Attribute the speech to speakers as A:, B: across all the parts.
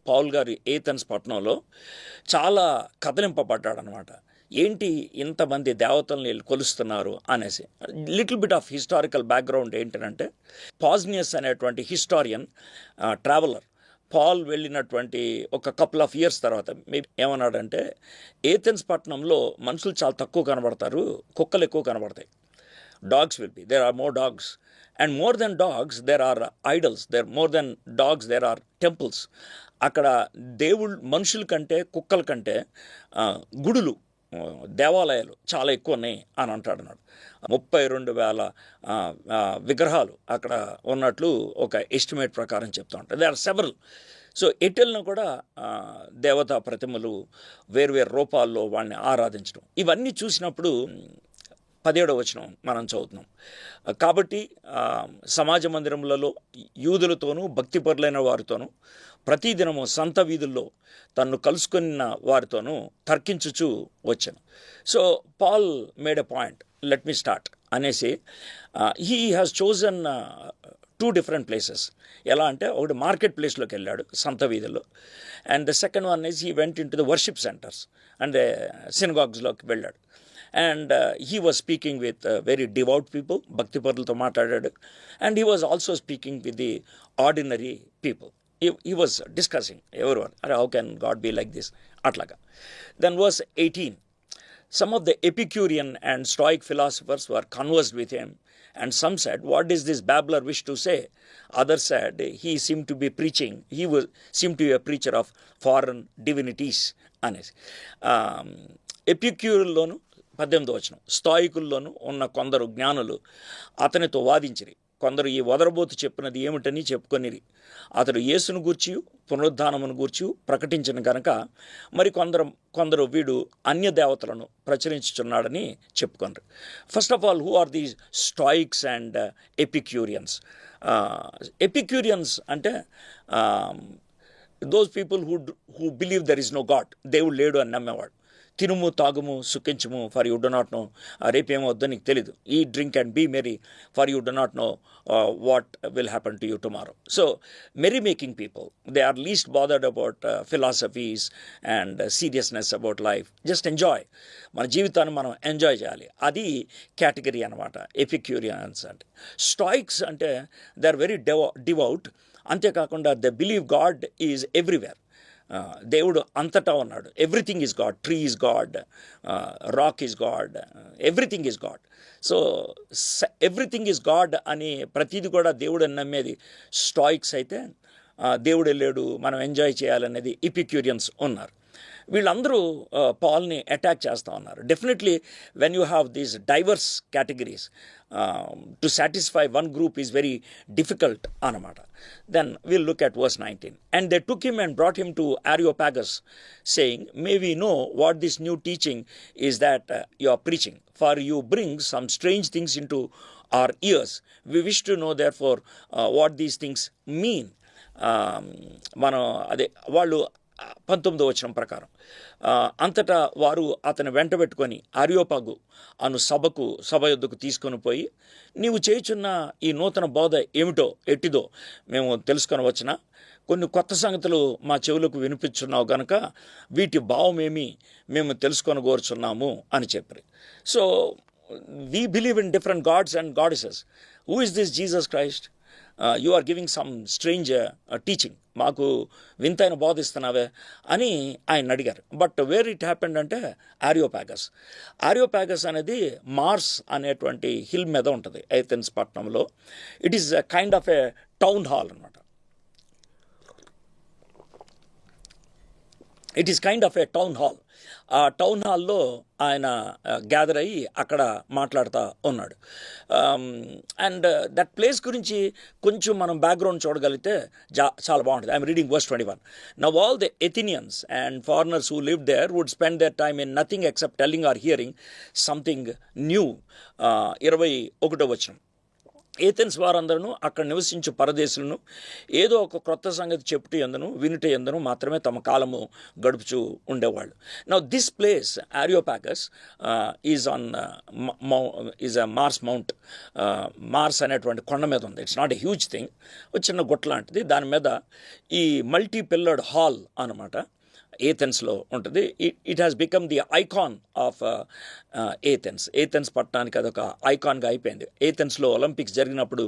A: Paul గారు Athens పట్టణంలో చాలా కదలింపబడ్డాడనమాట. ఏంటి ఇంతమంది దేవతల్ని వీళ్ళు కొలుస్తున్నారు అనేసి. Little bit of historical background ఏంటంటే, పాజ్నియస్ అనేటువంటి హిస్టారియన్ ట్రావెలర్ పాల్ వెళ్ళినటువంటి ఒక కపుల్ ఆఫ్ ఇయర్స్ తర్వాత ఏమన్నాడంటే, ఏథెన్స్ పట్టణంలో మనుషులు చాలా తక్కువ కనబడతారు, కుక్కలు ఎక్కువ కనబడతాయి. Dogs will be. There are more dogs. And more than dogs, there are idols. More than dogs, there are temples. అక్కడ దేవుళ్ళు మనుషుల కంటే కుక్కల కంటే గుడులు, దేవాలయాలు చాలా ఎక్కువ ఉన్నాయి అని అంటాడు. 32,000 విగ్రహాలు అక్కడ ఉన్నట్లు ఒక ఎస్టిమేట్ ప్రకారం చెప్తూ ఉంటారు. They are several. సో ఎటెల్ను కూడా దేవతా ప్రతిమలు వేరువేరు రూపాల్లో వాళ్ళని ఆరాధించడం, ఇవన్నీ చూసినప్పుడు 17వ వచనం మనం చదువుతున్నాం. కాబట్టి సమాజ మందిరములలో యూదులతోనూ భక్తిపరులైన వారితోనూ ప్రతిదినము సంత వీధుల్లో తన్ను కలుసుకున్న వారితోనూ తర్కించుచూ వచ్చాను. So Paul made a point, let me start అనేసి he has chosen 2 different places. ఎలా అంటే, ఒకటి మార్కెట్ ప్లేస్లోకి వెళ్ళాడు, సంత వీధుల్లో. And the second one is he went into the worship centres and the సినగాగ్స్లోకి వెళ్ళాడు. And he was speaking with very devout people, bhakti parlతో మాట్లాడాడు. And he was also speaking with the ordinary people. He was discussing everyone, how can God be like this, atlaga. Then verse 18, some of the Epicurean and Stoic philosophers were conversed with him, and some said, what does this babbler wish to say? Others said, he seemed to be preaching, seemed to be a preacher of foreign divinities. అనేసి ఎపిక్యూరుల్లోను 18వ వచనం, స్థాయికుల్లోనూ ఉన్న కొందరు జ్ఞానులు అతనితో వాదించిరి. కొందరు ఈ వదరబోతు చెప్పినది ఏమిటని చెప్పుకొనిరి. అతడు యేసును గూర్చి పునరుద్ధానమును గూర్చి ప్రకటించిన కనుక మరి కొందరు వీడు అన్య దేవతలను ప్రచురించుచున్నాడని చెప్పుకొనరు. First of all, who are the Stoics and Epicureans? Epicureans అంటే those people who believe there is no God, దేవుడు లేడు అని నమ్మేవాడు. తినుము తాగుము సుఖించుము, for you do not know, రేపేమవుద్దో నీకు తెలీదు. Eat drink and be merry, for you do not know what will happen to you tomorrow. So merry making people, they are least bothered about philosophies and seriousness about life. Just enjoy, మన జీవితాన్ని మనం enjoy చేయాలి. అది category అనమాట Epicureans అంటే. స్టాయిక్స్ అంటే they are very devout. అంతేకాకుండా they believe God is everywhere. దేవుడు అంతటా ఉన్నాడు. Everything is God. Tree is God, rock is God, everything is God. So everything is God అని ప్రతిదీ కూడా దేవుడు అని నమ్మేది స్టాయిక్స్ అయితే, దేవుడు లేడు, మనం ఎంజాయ్ చేయాలనేది ఎపిక్యూరియన్స్ ఉన్నారు. వీళ్ళందరూ పాల్ని అటాక్ చేస్తూ ఉన్నారు. Definitely when you have these diverse categories, to satisfy one group is very difficult అన్నమాట. Then will look at verse 19. And they took him and brought him to Areopagus, saying, may we know what this new teaching is that you are preaching, for you bring some strange things into our ears. We wish to know therefore what these things mean. మనం వాళ్ళు 19వ వచనం ప్రకారం, అంతటా వారు అతను వెంటబెట్టుకొని అరియోపాగు అను సభ యొద్దకు తీసుకొని పోయి, నీవు చేయుచున్న ఈ నూతన బోధ ఏమిటో ఎట్టిదో మేము తెలుసుకొని వచ్చిన కొన్ని కొత్త సంగతులు మా చెవులకు వినిపించున్నావు గనక వీటి భావమేమి మేము తెలుసుకొని కోరుచున్నాము అని చెప్పారు. So we believe in different gods and goddesses. Who is this Jesus Christ? You are giving some strange teaching, మాకు వింతైన బోధిస్తున్నావే అని ఆయన అడిగారు. బట్ వేర్ ఇట్ హ్యాపెండ్ అంటే ఆరియోపాగస్ అనేది మార్స్ అనేటువంటి హిల్ మీద ఉంటుంది ఏథెన్స్ పట్టణంలో. It is kind of a town hall అనమాట. It is kind of a town hall. ఆ టౌన్ హాల్లో ఆయన గ్యాదర్ అయ్యి అక్కడ మాట్లాడుతూ ఉన్నాడు. అండ్ దట్ ప్లేస్ గురించి కొంచెం మనం బ్యాక్గ్రౌండ్ చూడగలిగితే చాలా బాగుంటుంది. I'm reading verse 21. Now all the Athenians and foreigners who lived there would spend their time in nothing except telling or hearing something new. 21వ వచనం. ఏథెన్స్ వారందరూ అక్కడ నివసించు పరదేశులను ఏదో ఒక క్రొత్త సంగతి చెప్పుట ఎందును వినుట ఎందును మాత్రమే తమ కాలము గడుపుచూ ఉండేవాళ్ళు. Now this place Areopagus is on is a Mars mount. Mars అనేటువంటి కొండ మీద ఉంది. It's not a huge thing, ఒక చిన్న గుట్ట లాంటిది. దాని మీద ఈ మల్టీ పిల్లర్డ్ హాల్ అనమాట ఏథెన్స్లో ఉంటుంది. It has become the icon of Athens పట్టణానికి అదొక ఐకాన్గా అయిపోయింది. ఏథెన్స్లో ఒలింపిక్స్ జరిగినప్పుడు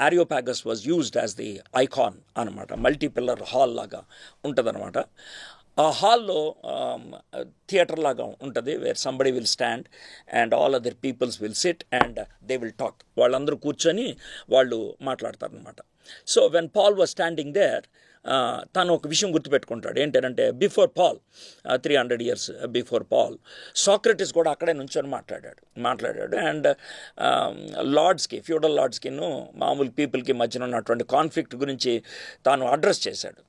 A: Areopagus was used as the icon అనమాట. మల్టీ పిల్లర్ హాల్ లాగా ఉంటుంది అనమాట. ఆ హాల్లో థియేటర్ లాగా ఉంటుంది, where somebody will stand and all other peoples will sit and they will talk. వాళ్ళందరూ కూర్చొని వాళ్ళు మాట్లాడతారనమాట. So when Paul was standing there, తను ఒక విషయం గుర్తుపెట్టుకుంటాడు. ఏంటంటే before Paul, 300 years before Paul, Socrates కూడా అక్కడే నుంచొని మాట్లాడాడు. అండ్ లార్డ్స్కి, ఫ్యూడల్ లార్డ్స్కిను మామూలు పీపుల్కి మధ్యన ఉన్నటువంటి కాన్ఫ్లిక్ట్ గురించి తాను అడ్రస్ చేశాడు.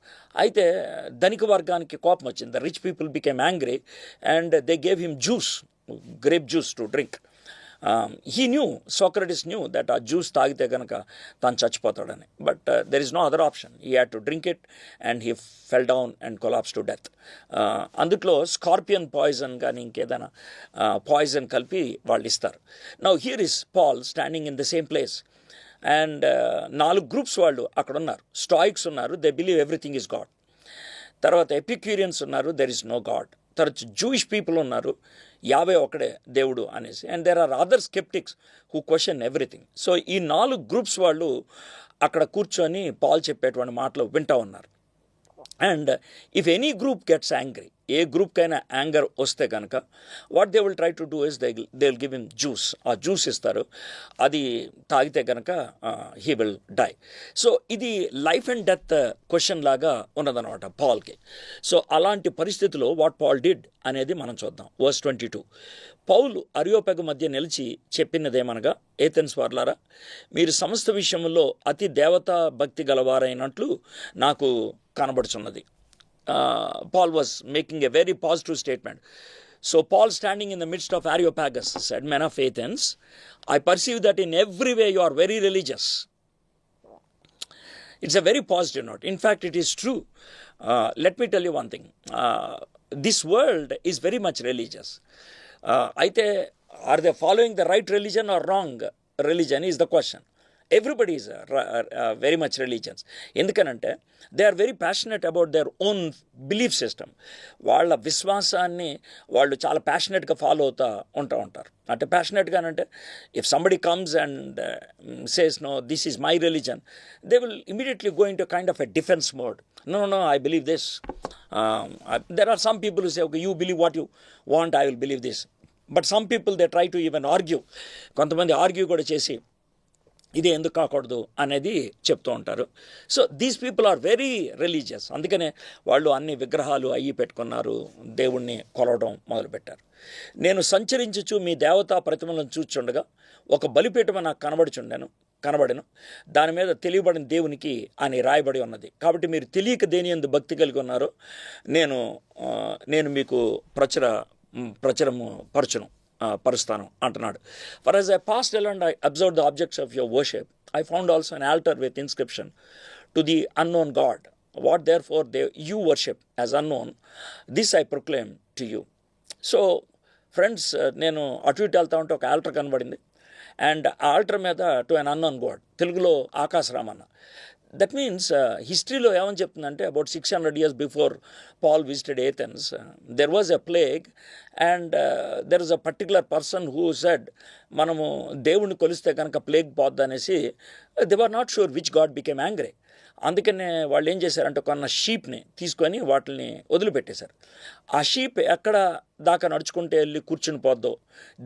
A: అయితే ధనిక వర్గానికి కోపం వచ్చింది. The rich people became angry and they gave him juice, grape juice to drink. he knew, Socrates knew that ఆ జ్యూస్ తాగితే కనుక తాను చచ్చిపోతాడని. But there is no other option. He had to drink it and he fell down and collapse to death. అందుట్లో scorpion poison కానీ ఇంకేదైనా poison కలిపి వాళ్ళు ఇస్తారు. Now here is Paul standing in the same place and 4 groups వాళ్ళు అక్కడ ఉన్నారు. Stoics ఉన్నారు, they believe everything is God. తర్వాత ఎపిక్యూరియన్స్ ఉన్నారు, దెర్ ఇస్ నో గాడ్. తర్వాత జూయిష్ పీపుల్ ఉన్నారు, యావే ఒకడే దేవుడు అనేసి. And there are other sceptics who question everything. So ఈ 4 గ్రూప్స్ వాళ్ళు అక్కడ కూర్చొని పాల్ చెప్పేటువంటి మాటలు వింటూ ఉన్నారు. And if any group gets angry, ఏ గ్రూప్కైనా యాంగర్ వస్తే కనుక what they will try to do is they will give him juice. ఆ జ్యూస్ ఇస్తారు, అది తాగితే కనుక హీ విల్ డై. సో ఇది లైఫ్ అండ్ డెత్ క్వశ్చన్ లాగా ఉన్నదనమాట పాల్కి. సో అలాంటి పరిస్థితిలో వాట్ పాల్ డిడ్ అనేది మనం చూద్దాం. వర్స్ 22. పౌలు అరియోపగు మధ్య నిలిచి చెప్పినదేమనగా, ఏథెన్స్ వార్లారా, మీరు సమస్త విషయంలో అతి దేవతా భక్తి గలవారైనట్లు నాకు కనబడుచున్నది. Paul was making a very positive statement. So Paul, standing in the midst of Areopagus, said, Men of Athens, I perceive that in every way you are very religious. It's a very positive note. In fact, it is true. Let me tell you one thing. This world is very much religious. Aithe, are they following the right religion or wrong religion is the question. Everybody is very much religious. ఎందుకనంటే they are very passionate about their own belief system. వాళ్ళ విశ్వాసాన్ని వాళ్ళు చాలా ప్యాషనెట్గా follow అవుతూ ఉంటారు. అంటే ప్యాషనెట్గానంటే if somebody comes and says no this is my religion, they will immediately go into kind of a defence mode. No, I believe this. There are some people who say, okay, you believe what you want, I will believe this. But some people, they try to even argue. కొంతమంది argue కూడా చేసి ఇది ఎందుకు కాకూడదు అనేది చెప్తూ ఉంటారు. So these people are very religious. అందుకనే వాళ్ళు అన్ని విగ్రహాలు అయ్యి పెట్టుకున్నారు, దేవుణ్ణి కొలవడం మొదలుపెట్టారు. నేను సంచరించుచు మీ దేవతా ప్రతిమలను చూచుండగా ఒక బలిపీఠం నాకు కనబడను, దాని మీద తెలియబడిన దేవునికి అని రాయబడి ఉన్నది. కాబట్టి మీరు తెలియక దేని యందు భక్తి కలిగి ఉన్నారో నేను మీకు పరుస్తాను అంటున్నాడు. For as I passed along, I observed the objects of your worship. I found also an altar with inscription, to the unknown God. What therefore you worship as unknown, this I proclaim to you. So friends, నేను అటు ఇటు వెళ్తా ఉంటే ఒక alter కనబడింది. And ఆ alter మీద to an unknown God, తెలుగులో ఆకాశరామన్న. దట్ మీన్స్ హిస్టరీలో ఏమని చెప్తుందంటే about 600 years before Paul visited Athens, there was a plague and there is a particular person who said మనము దేవుణ్ణి కొలిస్తే కనుక ప్లేగ్ పోద్ది అనేసి. They are not sure which god became angry. అందుకనే వాళ్ళు ఏం చేశారంటే కొన్న షీప్ని తీసుకొని వాటిని వదిలిపెట్టేశారు. ఆ షీప్ ఎక్కడ దాకా నడుచుకుంటే వెళ్ళి కూర్చుని పోద్దో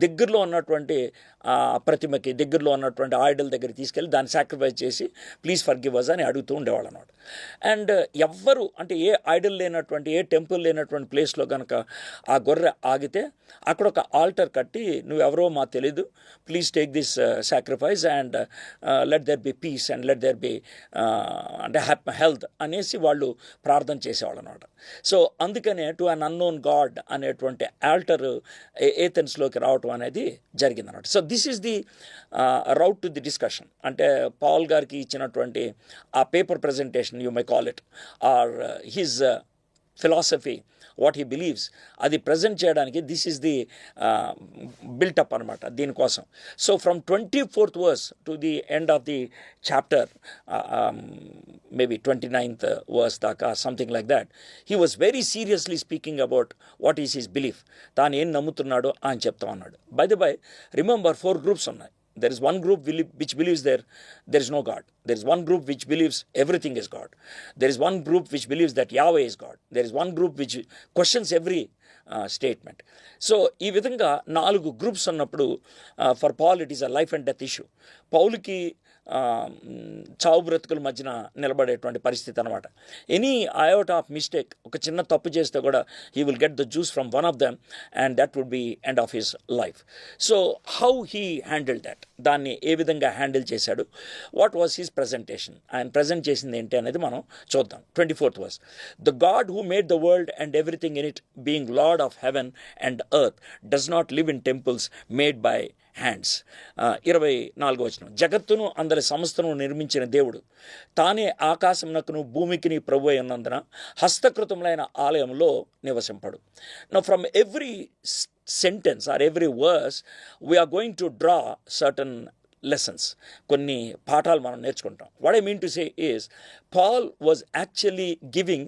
A: దగ్గరలో ఉన్నటువంటి ప్రతిమకి, దగ్గరలో ఉన్నటువంటి ఐడల్ దగ్గర తీసుకెళ్ళి దాన్ని సాక్రిఫైస్ చేసి ప్లీజ్ ఫర్గివ్ అస్ అని అడుగుతూ ఉండేవాళ్ళు అన్నమాట. అండ్ ఎవ్వరు అంటే ఏ ఐడల్ లేనటువంటి, ఏ టెంపుల్ లేనటువంటి ప్లేస్లో కనుక ఆ గొర్రె ఆగితే అక్కడ ఒక ఆల్టర్ కట్టి, నువ్వెవరో మాకు తెలీదు, please take this sacrifice and let there be peace and let there be అంటే హెల్త్ అనేసి వాళ్ళు ప్రార్థన చేసేవాళ్ళు అనమాట. సో అందుకనే టు అన్ అన్నోన్ గాడ్ అనేటువంటి ఆల్టర్ ఏథెన్స్లోకి రావటం అనేది జరిగిందన్నమాట. So this is the route to the discussion. అంటే పాల్ గారికి ఇచ్చినటువంటి ఆ paper presentation, you may call it, or his philosophy, what he believes, అది ప్రజెంట్ చేయడానికి దిస్ ఈస్ ది బిల్టప్ అనమాట దీనికోసం. So from 24th verse to the end of the chapter, maybe 29th verse దాకా, something like that, he was very seriously speaking about what is his belief. తాను ఏం నమ్ముతున్నాడో అని చెప్తా ఉన్నాడు. By the by, remember 4 groups ఉన్నాయి. There is one group which believes there is no God. There is one group which believes everything is God. There is one group which believes that Yahweh is God. There is one group which questions every statement. So ఈ విధంగా 4 groups ఉన్నప్పుడు for Paul it is a life and death issue. పౌలుకి చావు బ్రతుకుల మధ్యన నిలబడేటువంటి పరిస్థితి అనమాట. Any iota of mistake, ఒక చిన్న తప్పు చేస్తే కూడా he will get the juice from one of them and that would be end of his life. So how he handle that, దాన్ని ఏ విధంగా హ్యాండిల్ చేశాడు, వాట్ వాజ్ హిస్ ప్రజెంటేషన్, ఆయన ప్రజెంట్ చేసింది ఏంటి అనేది మనం చూద్దాం. 24th verse, the God who made the world and everything in it, being Lord of heaven and earth, does not live in temples made by hands. 24వ వచనం, జగత్తును అందరి సమస్తను నిర్మించిన దేవుడు తానే ఆకాశమునకును భూమికిని ప్రభు అయినందున హస్తకృతములైన ఆలయంలో నివసింపడు. Now from every sentence or every verse we are going to draw certain lessons. కొన్ని పాఠాలు మనం నేర్చుకుంటాం. What I mean to say is, Paul was actually giving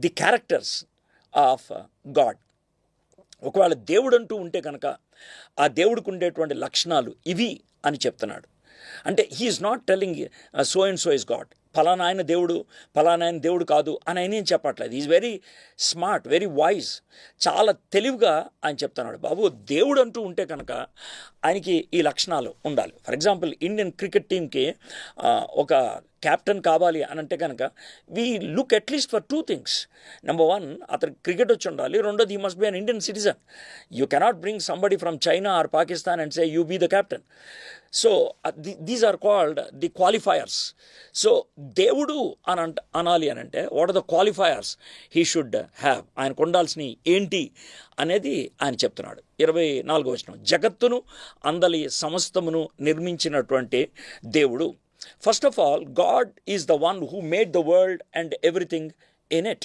A: the characters of God. ఒకవేళ దేవుడు అంటూ ఉంటే కనుక ఆ దేవుడికి ఉండేటువంటి లక్షణాలు ఇవి అని చెప్తున్నాడు. అంటే he's not telling so and so is god, ఫలానా ఆయన దేవుడు, ఫలానా ఆయన దేవుడు కాదు అని ఆయన ఏం చెప్పట్లేదు. Is very smart, very voice, చాలా తెలివిగా ఆయన చెప్తున్నాడు. బాబు, దేవుడు అంటూ ఉంటే కనుక ఆయనకి ఈ లక్షణాలు ఉండాలి. ఫర్ ఎగ్జాంపుల్, ఇండియన్ క్రికెట్ టీంకి ఒక క్యాప్టెన్ కావాలి అని అంటే కనుక we look at least for 2 things. Number 1, అతను క్రికెట్ వచ్చి ఉండాలి. రెండోది, he must be an Indian citizen. You cannot bring somebody from China or Pakistan and say you be the captain. So these are called the qualifiers. So దేవుడు అనాలి అని అంటే what are the qualifiers he should have, ఆయనకు ఉండాల్సినవి ఏంటి అనేది ఆయన చెప్తున్నాడు. 24వ వచనం, జగత్తును అందలి సమస్తమును నిర్మించినటువంటి దేవుడు. First of all, God is the one who made the world and everything in it.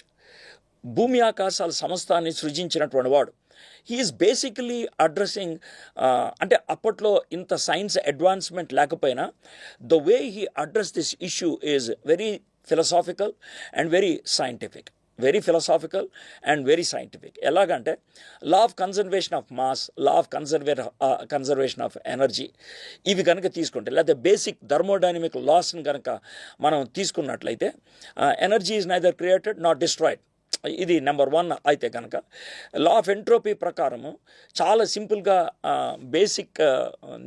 A: భూమి ఆకాశాల సమస్తాన్ని సృజించినటువంటి వాడు. హీ ఈజ్ బేసికలీ అడ్రస్సింగ్, అంటే అప్పట్లో ఇంత సైన్స్ అడ్వాన్స్మెంట్ లేకపోయినా the way he address this issue is very philosophical and very scientific. Very philosophical and very scientific. ఎలాగంటే law of conservation of mass, law of conservation of energy, ఇవి కనుక తీసుకుంటే, లేకపోతే basic thermodynamic లాస్ని కనుక మనం తీసుకున్నట్లయితే, energy is neither created not destroyed, ఇది number 1 అయితే కనుక, లా ఆఫ్ ఎంట్రోపీ ప్రకారము చాలా సింపుల్గా బేసిక్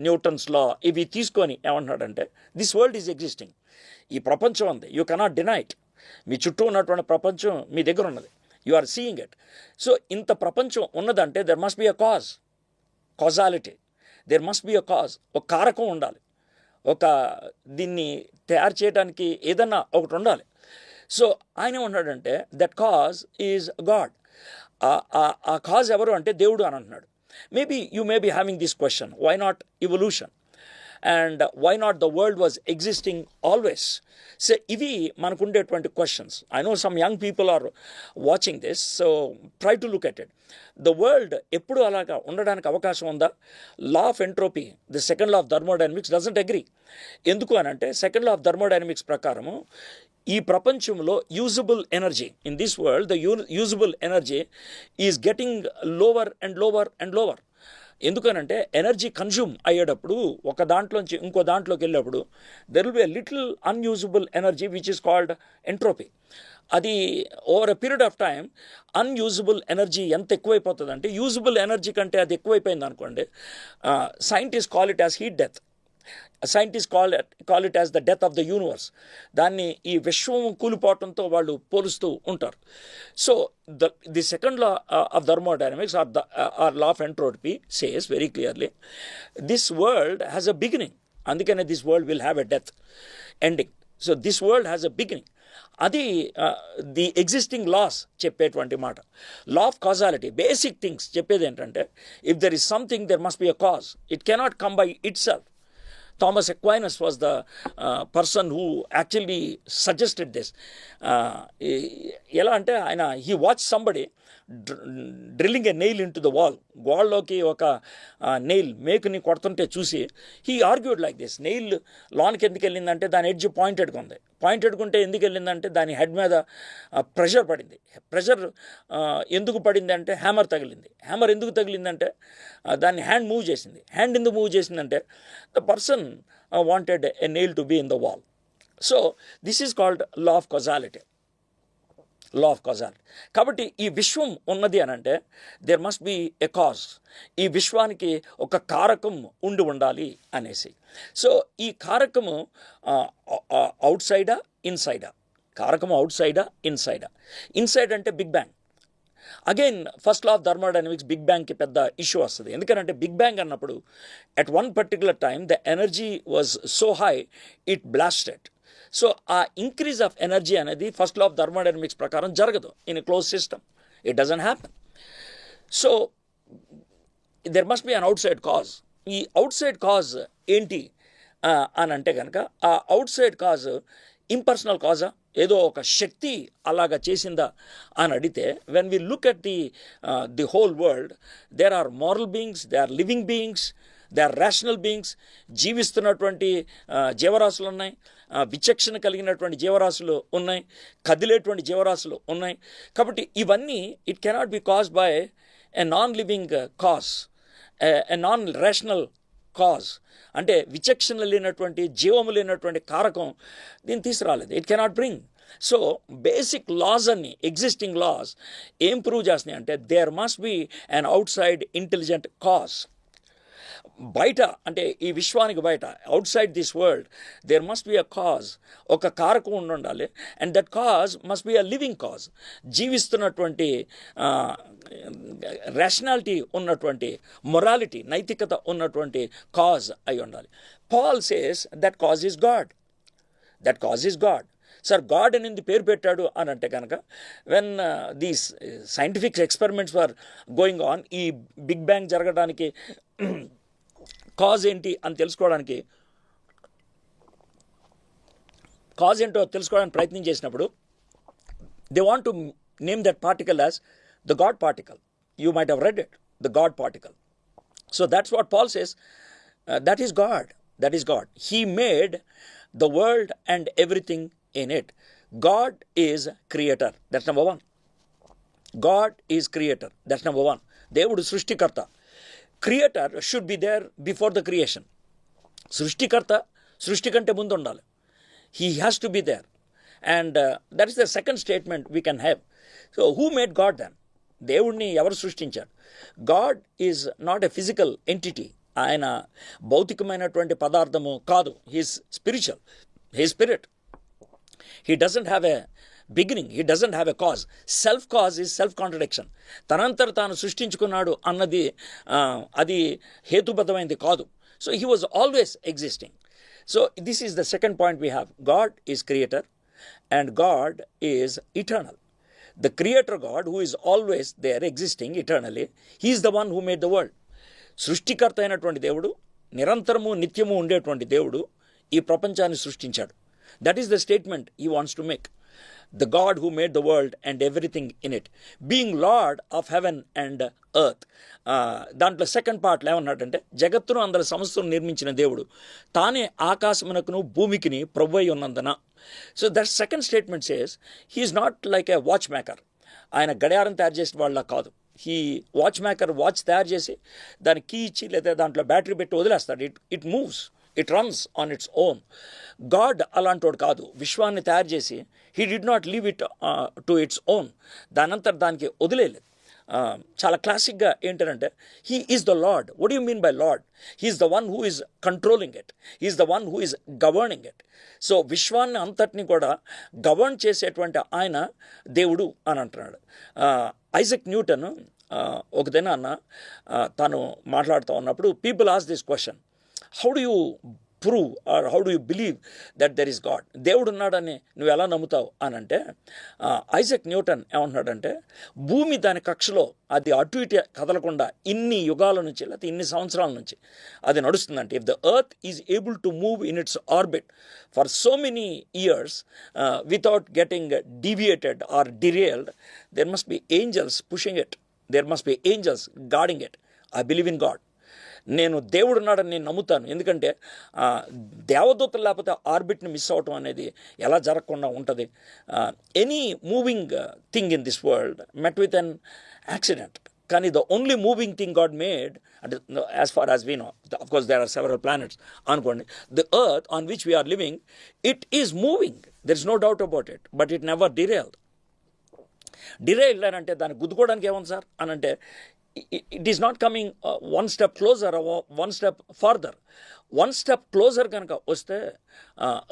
A: న్యూటన్స్ లా ఇవి తీసుకొని ఏమంటున్నాడంటే, దిస్ వరల్డ్ ఈజ్ ఎగ్జిస్టింగ్, ఈ ప్రపంచం ఉంది, యూ కెనాట్ డినై ఇట్. మీ చుట్టూ ఉన్నటువంటి ప్రపంచం మీ దగ్గర ఉన్నది, you are seeing it. So ఇంత ప్రపంచం ఉన్నదంటే there must be a causality, there must be a cause, ఒక కారకం ఉండాలి, ఒక దీన్ని తయారు చేయడానికి ఏదన్నా ఒకటి ఉండాలి. సో ఆయన ఏమన్నాడంటే దట్ కాజ్ ఈజ్ గాడ్. ఆ కాజ్ ఎవరు అంటే దేవుడు అని అంటున్నాడు. Maybe you may be having this question, why not evolution and why not the world was existing always? So ivi manaku undetvanti questions. I know some young people are watching this, so try to look at it. The world eppudu alaga undadaniki avakasham unda? Law of entropy, the second law of thermodynamics doesn't agree. Enduku anante second law of thermodynamics prakaramu ఈ ప్రపంచంలో usable energy, in this world the usable energy is getting lower and lower and lower. ఎందుకనంటే energy consume అయ్యేటప్పుడు ఒక దాంట్లోంచి ఇంకో దాంట్లోకి వెళ్ళేటప్పుడు there will be a little unusable energy which is called entropy. అది over a period of time unusable energy ఎంత ఎక్కువైపోతుంది అంటే, యూజబుల్ ఎనర్జీ కంటే అది ఎక్కువైపోయింది అనుకోండి, scientist call it as heat death. Scientist call it as the death of the universe. దాన్ని ఈ విశ్వం కూలిపోవటంతో వాళ్ళు పోలుస్తూ ఉంటారు. So the second law of thermodynamics or law of entropy says very clearly this world has a beginning. అందుకనే this world will have a death ending. So this world has a beginning. అది the existing laws చెప్పేటువంటి మాట. Law of causality, basic things చెప్పేది ఏంటంటే if there is something there must be a cause, it cannot come by itself. Thomas Aquinas was the person who actually suggested this. ఎలా అంటే ఆయన he watched somebody drilling a nail into the wall, గోడలోకి ఒక nail మేకుని కొడుతుంటే చూసి he argued like this. Nail లోన్కి ఎందుకు వెళ్ళిందంటే దాని ఎడ్జ్ పాయింటెడ్గా ఉంది, పాయింటెడ్కుంటే ఎందుకు వెళ్ళిందంటే దాని హెడ్ మీద ప్రెషర్ పడింది. ప్రెషర్ ఎందుకు పడింది అంటే హ్యామర్ తగిలింది. హ్యామర్ ఎందుకు తగిలిందంటే దాన్ని హ్యాండ్ మూవ్ చేసింది. హ్యాండ్ ఎందుకు మూవ్ చేసిందంటే the person wanted a nail to be in the wall. So this is called law of causality. Law of causality. కాబట్టి ఈ విశ్వం ఉన్నది అని అంటే there must be a cause. ఈ విశ్వానికి ఒక కారకం ఉండాలి అనేసి. సో ఈ కారకము అవుట్ సైడా ఇన్సైడా? కారకము అవుట్ సైడా ఇన్సైడా? ఇన్సైడ్ అంటే big bang. Again first law of thermodynamics big బ్యాంగ్కి పెద్ద ఇష్యూ వస్తుంది. ఎందుకంటే బిగ్ బ్యాంగ్ అన్నప్పుడు at one particular time the energy was so high it blasted. So ఆ ఇంక్రీజ్ ఆఫ్ ఎనర్జీ అనేది ఫస్ట్ లా ఆఫ్ థర్మోడైనమిక్స్ ప్రకారం జరగదు in a close system. It doesn't happen. So there must be an outside cause. ఈ outside cause ఏంటి అని అంటే కనుక ఆ అవుట్ సైడ్ కాజ్ ఇంపర్సనల్ కాజా, ఏదో ఒక శక్తి అలాగా చేసిందా అని అడిగితే when we look at the whole world there are moral beings, they are living beings, they are rational beings. జీవిస్తున్నటువంటి జీవరాశులు ఉన్నాయి, విచక్షణ కలిగినటువంటి జీవరాశులు ఉన్నాయి, కదిలేటువంటి జీవరాశులు ఉన్నాయి. కాబట్టి ఇవన్నీ it cannot be caused by a non living cause, a non rational cause. అంటే విచక్షణ లేనటువంటి జీవము లేనటువంటి కారకం దీన్ని తీసుకురాలేదు. It cannot bring. So basic laws అన్ని ఎగ్జిస్టింగ్ లాస్ ఏం ప్రూవ్ చేస్తున్నాయి అంటే there must be an outside intelligent cause. బయట అంటే ఈ విశ్వానికి బయట outside this world there must be a cause, ఒక కారకం ఉండాలి. And that cause must be a living cause, జీవిస్తున్నటువంటి రేషనాలిటీ ఉన్నటువంటి, మొరాలిటీ నైతికత ఉన్నటువంటి కాజ్ అయి ఉండాలి. Paul says that cause is god. That cause is god. Sir god అని ఎందుకు పేరు పెట్టాడు అని అంటే కనుక when these scientific experiments were going on, ఈ బిగ్ బ్యాంగ్ జరగడానికి కాజ్ ఏంటి అని తెలుసుకోవడానికి, కాజ్ ఏంటో తెలుసుకోవడానికి ప్రయత్నం చేసినప్పుడు they want to name that particle as the god particle. You might have read it, the god particle. So that's what Paul says, that is God. That is God. He made the world and everything in it. God is creator. That's number one. God is creator. That's number one. దేవుడు సృష్టికర్త. Creator should be there before the creation. సృష్టికర్త సృష్టి కంటే ముందు ఉండాలి. He has to be there. And that is the second statement we can have. So who made god then? దేవుడిని ఎవరు సృష్టించారు? God is not a physical entity. ఆయన భౌతికమైనటువంటి పదార్థము కాదు. He's spiritual. He spirit. He doesn't have a beginning. He doesn't have a cause. Self cause is self contradiction. తనంతర తాను సృష్టించుకున్నాడు అన్నది అది హేతుబద్ధమైనది కాదు. So he was always existing. So this is the second point we have. God is creator and God is eternal. The creator God who is always there existing eternally, he is the one who made the world. సృష్టికర్త అయినటువంటి దేవుడు, నిరంతరము నిత్యము ఉండేటువంటి దేవుడు ఈ ప్రపంచాన్ని సృష్టించాడు. That is the statement he wants to make. The God who made the world and everything in it, being Lord of heaven and earth. దాంట్లో సెకండ్ పార్ట్లో ఏమన్నాడంటే జగత్తును అందరి సమస్తను నిర్మించిన దేవుడు తానే ఆకాశమునకును భూమికిని ప్రభువై ఉన్నందున. So that second statement says he is not like A watch maker. ఆయన గడియారం తయారు చేసిన వాళ్ళ కాదు. ఈ వాచ్ మేకర్ వాచ్ తయారు చేసి దానికి కీ ఇచ్చి లేదా దాంట్లో బ్యాటరీ పెట్టి వదిలేస్తాడు. It moves, it runs on its own. God అలాంటోడు కాదు. విశ్వాన్ని తయారు చేసి he did not leave it to its own. దానంతా దానికి వదిలేదు. చాలా క్లాసిక్గా ఏంటంటే he is the Lord. What you mean by Lord? He is the one who is controlling it. He is the one who is governing it. So విశ్వాన్ని అంతటిని కూడా govern చేసేటువంటి ఆయన దేవుడు అని అంటున్నాడు. ఐజక్ న్యూటన్ ఒకదేనా అన్న తను మాట్లాడుతూ ఉన్నప్పుడు people ask this question, how do you prove or how do you believe that there is god? దేవుడు ఉన్నాడని నువ్వు ఎలా నమ్ముతావు అని అంటే, ఐజక్ న్యూటన్ ఏమంటున్నాడంటే, భూమి దాని కక్షలో అది అటు ఇటు కదలకుండా ఇన్ని యుగాల నుంచి లేకపోతే ఇన్ని సంవత్సరాల నుంచి అది నడుస్తుందంటే, if the earth is able to move in its orbit for so many years without getting deviated or derailed, there must be angels pushing it, there must be angels guarding it. I believe in God. నేను దేవుడు ఉన్నాడని నేను నమ్ముతాను. ఎందుకంటే దేవదూతలు లేకపోతే ఆర్బిట్ని miss అవటం అనేది ఎలా జరగకుండా ఉంటుంది? Any moving thing in this world met with an accident. కానీ the only moving thing God made, అంటే as far as we know, of course there are several planets అనుకోండి, the earth on which we are living, it is moving, there is no doubt about it, but it never derailed. Derailed అని అంటే దాన్ని గుద్దుకోవడానికి ఏముంది sir అని అంటే, it is not coming one step closer or one step further. One step closer కనుక వస్తే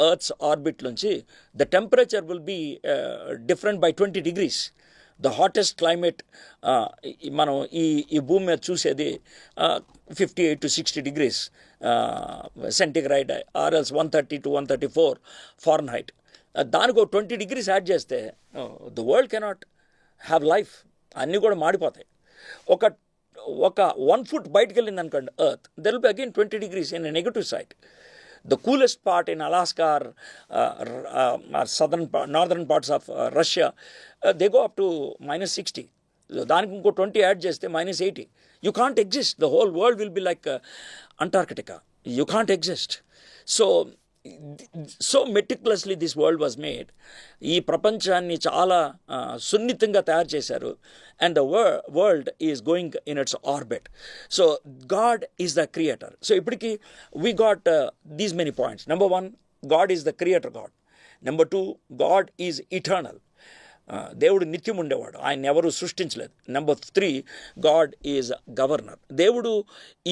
A: earth's orbit నుంచి the temperature will be different by 20 degrees. The hottest climate మనం ఈ భూమి మీద చూసేది 58 to 60 degrees సెంటిగ్రైడ్, ఆర్ఎల్స్ 130 to 134 Fahrenheit. దానికి 20 degrees యాడ్ చేస్తే the world cannot have life. అన్నీ కూడా మాడిపోతాయి. ఒక 1 foot బయటకు వెళ్ళింది అనుకోండి earth, there will B again 20 degrees in a negative side. The coolest part in Alaska or northern parts of Russia, they go up to -60. దానికి ఇంకో 20 యాడ్ చేస్తే -80. You can't exist. The whole world will be like Antarctica. You can't exist. So meticulously this world was made. ఈ ప్రపంచాన్ని చాలా సున్నితంగా తయారు చేశారు. And the world is going in its orbit. So God is the creator. So ఇప్పటికీ we got these many points. Number 1, God is the creator God. Number 2, God is eternal. దేవుడు నిత్యం ఉండేవాడు, ఆయన ఎవరు సృష్టించలేదు. Number 3, God is governor. దేవుడు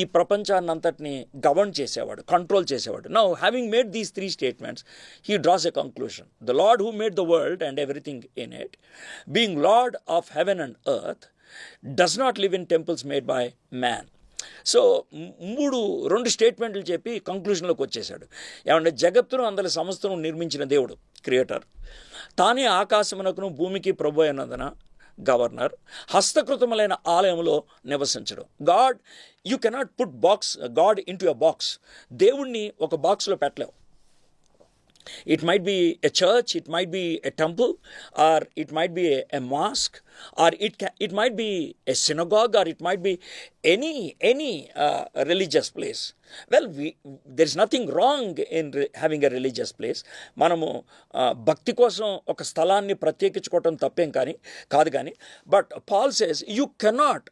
A: ఈ ప్రపంచాన్ని అంతటిని గవర్న్ చేసేవాడు, కంట్రోల్ చేసేవాడు. Now having made these 3 statements, he draws a conclusion. The Lord who made the world and everything in it, being Lord of heaven and earth, does not live in temples made by man. So 2 స్టేట్మెంట్లు చెప్పి కంక్లూషన్లోకి వచ్చేసాడు. ఏమంటే, జగత్తును అందరి సమస్తను నిర్మించిన దేవుడు creator, తానే ఆకాశమునకును భూమికి ప్రభు అయినందున గవర్నర్, హస్తకృతములైన ఆలయంలో నివసించడం. God, you cannot put God into a box. దేవుణ్ణి ఒక బాక్స్లో పెట్టలేవు. It might be a church, it might be a temple, or it might be a mosque, or it might be a synagogue, or it might be any religious place. Well, there is nothing wrong in having a religious place. మనము భక్తి కోసం ఒక స్థలాన్ని ప్రత్యేకించుకోవటం తప్పేం కాదు కానీ, but Paul says you cannot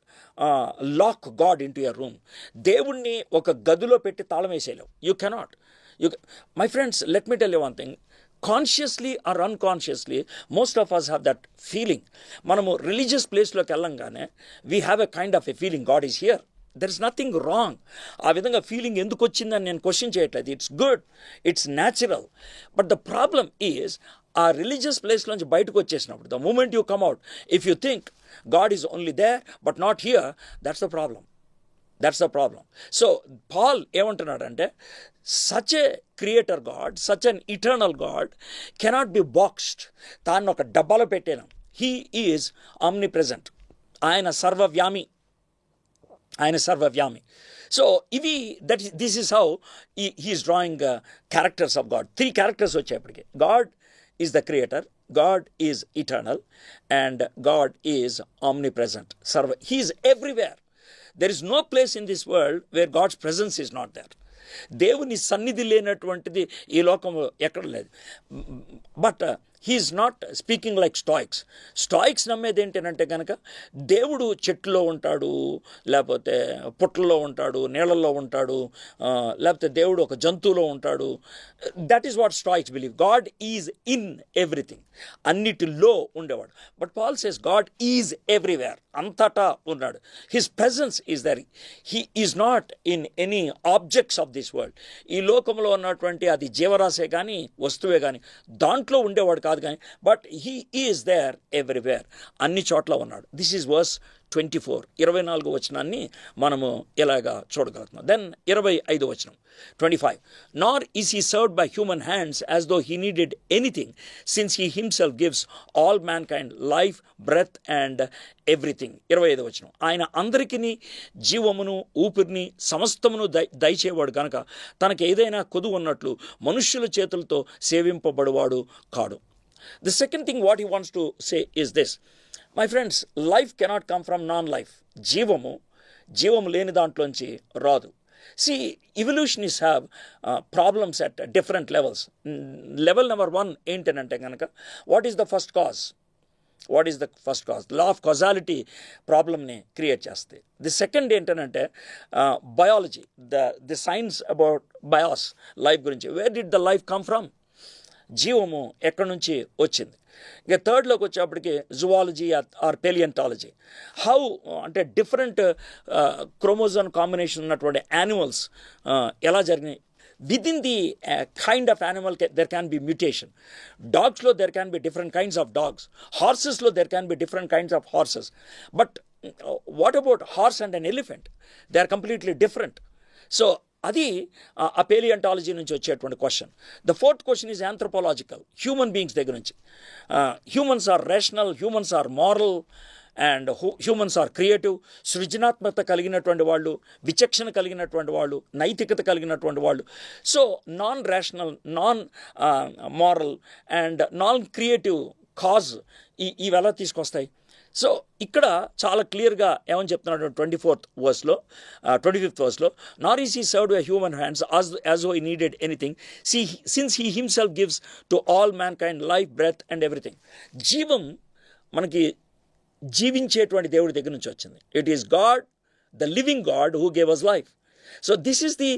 A: lock God into your room. దేవుణ్ణి ఒక గదిలో పెట్టి తాళం వేసేయలేవు. You cannot. My friends, let me tell you one thing. Consciously or unconsciously, most of us have that feeling. మనము రిలీజియస్ ప్లేస్లోకి వెళ్ళంగానే we have a kind of a feeling God is here. There is nothing wrong. ఆ విధంగా feeling ఎందుకు వచ్చిందని నేను question చేయట్లేదు. It's good, it's natural. But the problem is, ఆ రిలీజియస్ ప్లేస్లోంచి బయటకు వచ్చేసినప్పుడు, the moment you come out, if you think God is only there but not here, that's the problem. That's the problem. So Paul ఏమంటున్నాడంటే, such a creator God, such an eternal God cannot be boxed. తాను ఒక డబ్బాలో పెట్టాను. He is omnipresent. ఆయన సర్వవ్యామి. So this is how he is drawing characters of God. 3 characters వచ్చేప్పటికి. God is the creator, God is eternal, and God is omnipresent. He is everywhere. There is no place in this world where God's presence is not there. దేవుని సన్నిధి లేనటువంటిది ఈ లోకంలో ఎక్కడ లేదు. But he's not speaking like Stoics నమ్మేది ఏంటంటే కనుక, దేవుడు చెట్టులో ఉంటాడు, లేకపోతే పుట్టల్లో ఉంటాడు, నీళ్ళల్లో ఉంటాడు, లేకపోతే దేవుడు ఒక జంతువులో ఉంటాడు. That is what Stoics believe. God is in everything, అన్నిటిలో ఉండేవాడు. But Paul says God is everywhere, అంతటా ఉన్నాడు. His presence is there. He is not in any objects of this world. ఈ లోకంలో ఉన్నటువంటి అది జీవరాశే కానీ వస్తువే కానీ దాంట్లో ఉండేవాడు కాదు కానీ, but he is there everywhere, అన్ని చోట్ల ఉన్నాడు. దిస్ ఈజ్ వర్స్ 24, 24 వచనాన్ని మనము ఇలాగా చూడగలుగుతున్నాం. దెన్ 25 వచనం 25, nor is he served by human hands as though he needed anything, since he himself gives all mankind life, breath and everything. 25 వచనం, ఆయన అందరికీ జీవమును ఊపిరిని సమస్తమును దయచేవాడు కనుక తనకు ఏదైనా కొదువు ఉన్నట్లు మనుష్యుల చేతులతో సేవింపబడువాడు కాడు. The second thing what he wants to say is this, my friends, life cannot come from non-life. జీవము లేని దాంట్లోంచి రాదు. See, evolutionists have problems at different levels. Level number 1 ఏంటనంటే కనుక, what is the first cause? Law of causality ప్రాబ్లమ్ని create చేస్తాయి. The second ఏంటనంటే biology, the science about bios, life గురించి. Where did the life come from? జీవము ఎక్కడి నుంచి వచ్చింది. ఇక థర్డ్లోకి వచ్చేప్పటికి జువాలజీ ఆర్ పేలియంటాలజీ, హౌ అంటే డిఫరెంట్ క్రోమోజోమ్ కాంబినేషన్ ఉన్నటువంటి యానిమల్స్ ఎలా జరిగినాయి. Within the kind of animal there can be mutation. Dogs lo there can be different kinds of dogs. Horses lo there can be different kinds of horses. But what about horse and an elephant? They are completely different. So అది ఆ paleontology నుంచి వచ్చేటువంటి question. The fourth question is anthropological, human beings దగ్గర నుంచి. Humans are rational, humans are moral and humans are creative. సృజనాత్మకత కలిగినటువంటి వాళ్ళు, విచక్షణ కలిగినటువంటి వాళ్ళు, నైతికత కలిగినటువంటి వాళ్ళు. So non rational, non moral and non creative cause ఇవి ఎలా తీసుకొస్తాయి? సో ఇక్కడ చాలా క్లియర్గా ఏమని చెప్తున్నాడు 25th వర్స్లో, nor is he served by human hands as though he needed anything, since he himself gives to all mankind life, breath and everything. జీవం మనకి జీవించేటువంటి దేవుడి దగ్గర నుంచి వచ్చింది. It is God, the living God who gave us life. So this is the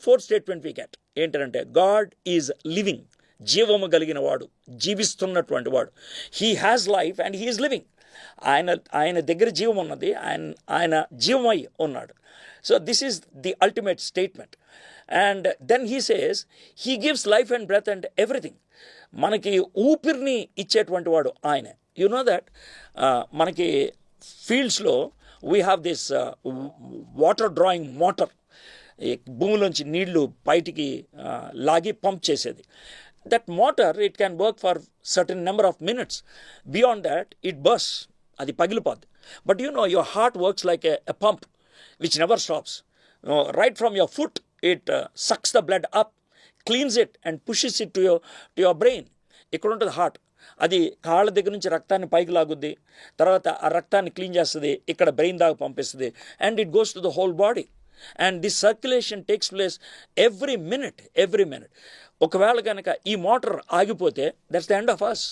A: fourth statement we get. ఏంటంటే God is living, జీవము కలిగిన వాడు, జీవిస్తున్నటువంటి వాడు. He has life and he is living. ఆయన దగ్గర జీవం ఉన్నది, ఆయన జీవమై ఉన్నాడు. So this is the ultimate statement. And then he says he gives life and breath and everything. మనకి ఊపిరిని ఇచ్చేటువంటి వాడు ఆయనే. యు నో దట్ మనకి ఫీల్డ్స్లో we have this water drawing motor, భూమిలోంచి నీళ్లు బయటికి లాగి పంప్ చేసేది. That motor, it can work for certain number of minutes. Beyond that, it bursts. అది పగిలిపోద్ది. But you know, your heart works like a pump which never stops. Right from your foot, it sucks the blood up, cleans it and pushes it to your brain. ఇక్కడ ఉంటుంది heart. అది కాళ్ళ దగ్గర నుంచి రక్తాన్ని పైకి లాగుద్ది, తర్వాత ఆ రక్తాన్ని క్లీన్ చేస్తుంది, ఇక్కడ బ్రెయిన్ దాకా పంపిస్తుంది, and it goes to the whole body. And this circulation takes place every minute. ఒకవేళ కనుక ఈ మోటార్ ఆగిపోతే that's the end of us.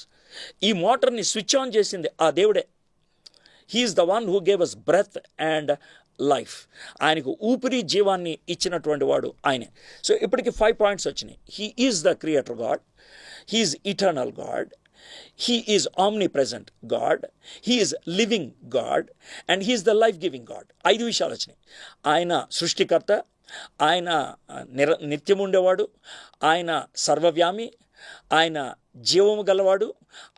A: ఈ మోటార్ని స్విచ్ ఆన్ చేసింది ఆ దేవుడే. He is the one who gave us breath and life. ఆయనకు ఊపిరి జీవాన్ని ఇచ్చినటువంటి వాడు ఆయనే. సో ఇప్పటికి 5 పాయింట్స్ వచ్చినాయి. He is the creator God, he is eternal God, He is omnipresent God, He is living God, and He is the life-giving God. 5 విషయాలు వచ్చినాయి. ఆయన సృష్టికర్త, ఆయన నిత్యముండేవాడు, ఆయన సర్వవ్యామి, ఆయన జీవము గలవాడు,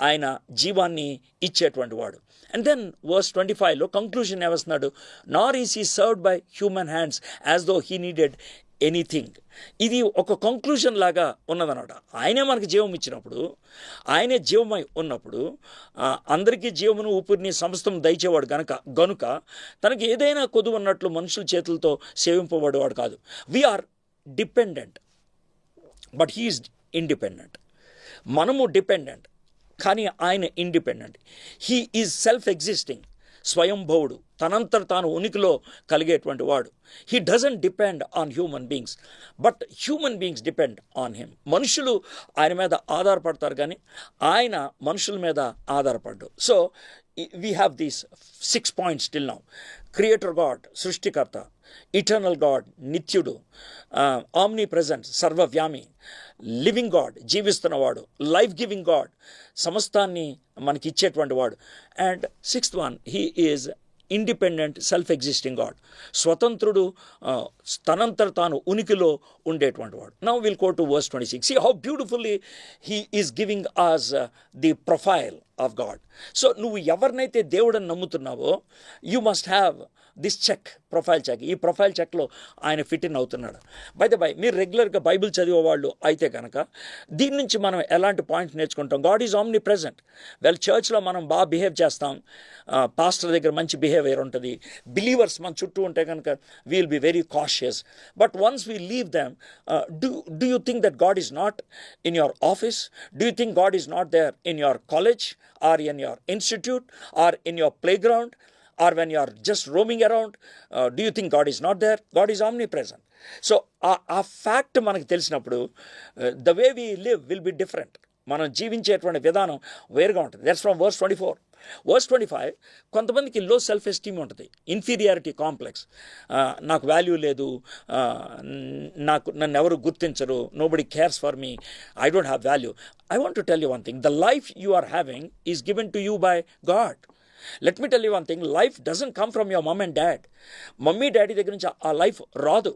A: ఆయన జీవాన్ని ఇచ్చేటువంటి వాడు. అండ్ దెన్ వర్స్ 25లో కంక్లూజన్ ఏమస్తున్నాడు? Nor is he served by human hands as though he needed anything. ఇది ఒక కంక్లూజన్ లాగా ఉన్నదన్నమాట. ఆయనే మనకి జీవం ఇచ్చినప్పుడు, ఆయనే జీవమై ఉన్నప్పుడు, అందరికీ జీవమును ఊపిరిని సమస్తం దయచేవాడు గనుక తనకి ఏదైనా కొదువు ఉన్నట్లు మనుషుల చేతులతో సేవింపబడేవాడు కాదు. We are dependent, but he is independent. మనము డిపెండెంట్, కానీ ఆయన independent. He is self existing, స్వయంభవుడు, తనంతట తాను ఉనికిలో కలిగేటువంటి వాడు. He doesn't depend on human beings, but human beings depend on him. మనుషులు ఆయన మీద ఆధారపడతారు, కానీ ఆయన మనుషుల మీద ఆధారపడ్డు. So we have these 6 points till now. Creator God, సృష్టికర్త; ఇటర్నల్ గాడ్, నిత్యుడు; ఆమ్నీ ప్రెజెంట్, సర్వవ్యామి; లివింగ్ గాడ్, జీవిస్తున్నవాడు; లైఫ్ గివింగ్ గాడ్, సమస్తాన్ని మనకి ఇచ్చేటువంటి వాడు; and 6th one, he is independent self existing God. స్వతంత్రుడు, తనంతట తాను ఉనికిలో ఉండేటువంటి వాడు. Now will go to verse 26. See how beautifully he is giving us the profile of God. So నువ్వు ఎవరినైతే దేవుడని నమ్ముతున్నావో you must have this check, profile check. ఈ ప్రొఫైల్ చెక్లో ఆయన ఫిట్ ఇన్ అవుతున్నాడు. బై మీరు రెగ్యులర్గా బైబిల్ చదివేవాళ్ళు అయితే కనుక దీని నుంచి మనం ఎలాంటి పాయింట్స్ నేర్చుకుంటాం? God is omni present. చర్చ్లో మనం బాగా బిహేవ్ చేస్తాం, పాస్టర్ దగ్గర మంచి బిహేవియర్ ఉంటుంది, బిలీవర్స్ మన చుట్టూ ఉంటే కనుక we'll be very cautious. But once we leave them, do you think that god is not in your office? Do you think God is not there in your college or in your institute or in your playground or when you are just roaming around? Do you think God is not there? God is omnipresent. So a fact మనకు తెలిసినప్పుడు the way we live will be different. మనం జీవించేటువంటి విధానం వేరుగా ఉంటుంది. That's from verse 24. Verse 25, కొంతమందికి low self esteem inferiority, complex కాంప్లెక్స్. నాకు value లేదు, నన్ను ఎవరు గుర్తించరు, nobody cares for me, I don't have value. I want to tell you one thing. The life you are having is given to you by God. Let me tell you one thing. Life doesn't come from your mom and dad. Mummy daddy దగ్గర నుంచి ఆ life రాదు.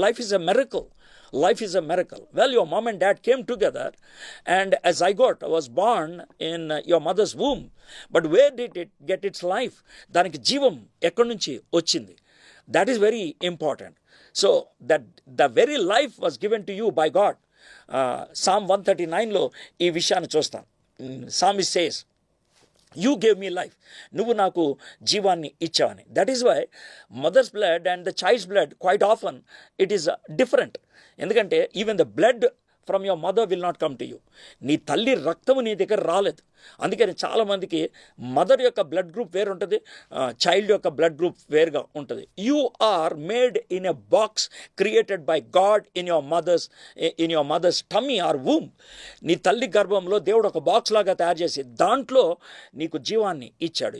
A: Life is a miracle. Life is a miracle. Well, your mom and dad came together and a zygote was born in your mother's womb. But where did it get its life? దానికి జీవం ఎక్కడి నుంచి వచ్చింది? That is very important. So that the very life was given to you by God. Psalm 139లో ఈ విషయాన్ని చూస్తాం. Psalmist says, you gave me life. నువ్వు నాకు జీవాన్ని ఇచ్చావని. That is why mother's blood and the child's blood quite often it is different. ఎందుకంటే even the blood from your mother will not come to you. నీ తల్లి రక్తము నీ దగ్గర రాలేదు. అందుకని చాలామందికి మదర్ యొక్క బ్లడ్ గ్రూప్ వేరు ఉంటుంది, చైల్డ్ యొక్క బ్లడ్ గ్రూప్ వేరుగా ఉంటుంది. You are made in a box created by god in your mother's tummy or womb. నీ తల్లి గర్భంలో దేవుడు ఒక బాక్స్ లాగా తయారు చేసి దాంట్లో నీకు జీవాన్ని ఇచ్చాడు.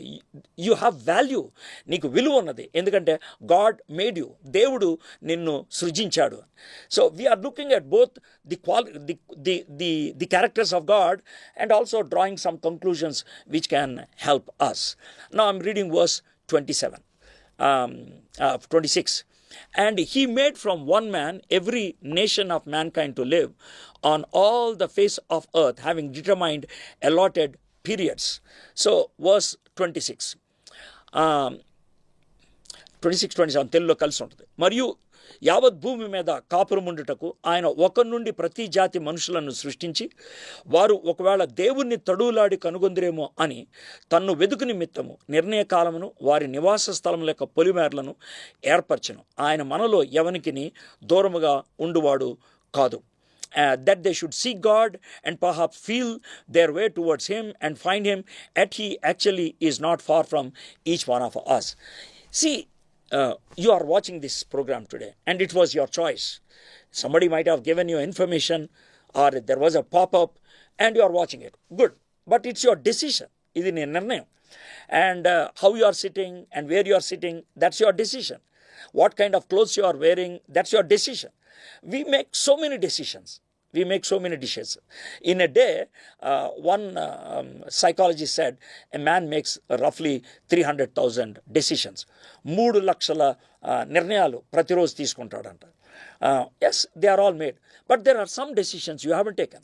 A: యూ హ్యావ్ వాల్యూ, నీకు విలువ ఉన్నది. ఎందుకంటే గాడ్ మేడ్ యూ, దేవుడు నిన్ను సృజించాడు. So we are looking at both the characters of God and also drawing some conclusions which can help us. Now I'm reading verse 27, 26. And he made from one man every nation of mankind to live on all the face of earth, having determined allotted periods. So verse 26, 27 తెలుగులో కలిసి ఉంటుంది. మరియు యావత్ భూమి మీద కాపురముండుటకు ఆయన ఒకరి నుండి ప్రతి జాతి మనుషులను సృష్టించి, వారు ఒకవేళ దేవుణ్ణి తడువులాడి కనుగొందిరేమో అని తన్ను వెదుకు నిమిత్తము నిర్ణయ కాలమును వారి నివాస స్థలముల యొక్క పొలిమేరలను ఏర్పరచెను. ఆయన మనలో ఎవనికిని దూరముగా ఉండువాడు కాదు. That they should seek God and perhaps feel their way towards him and find him, yet he actually is not far from each one of us. See, you are watching this program today and it was your choice. Somebody might have given you information or there was a pop-up and you are watching it. Good. But it's your decision. Idi nee nirnayam. And how you are sitting and where you are sitting, that's your decision. What kind of clothes you are wearing, that's your decision. We make so many decisions. In a day, one psychologist said a man makes roughly 300,000 decisions. 3 లక్షల నిర్ణయాలు ప్రతిరోజు తీసుకుంటాడంట. Yes, they are all made. But there are some decisions you haven't taken.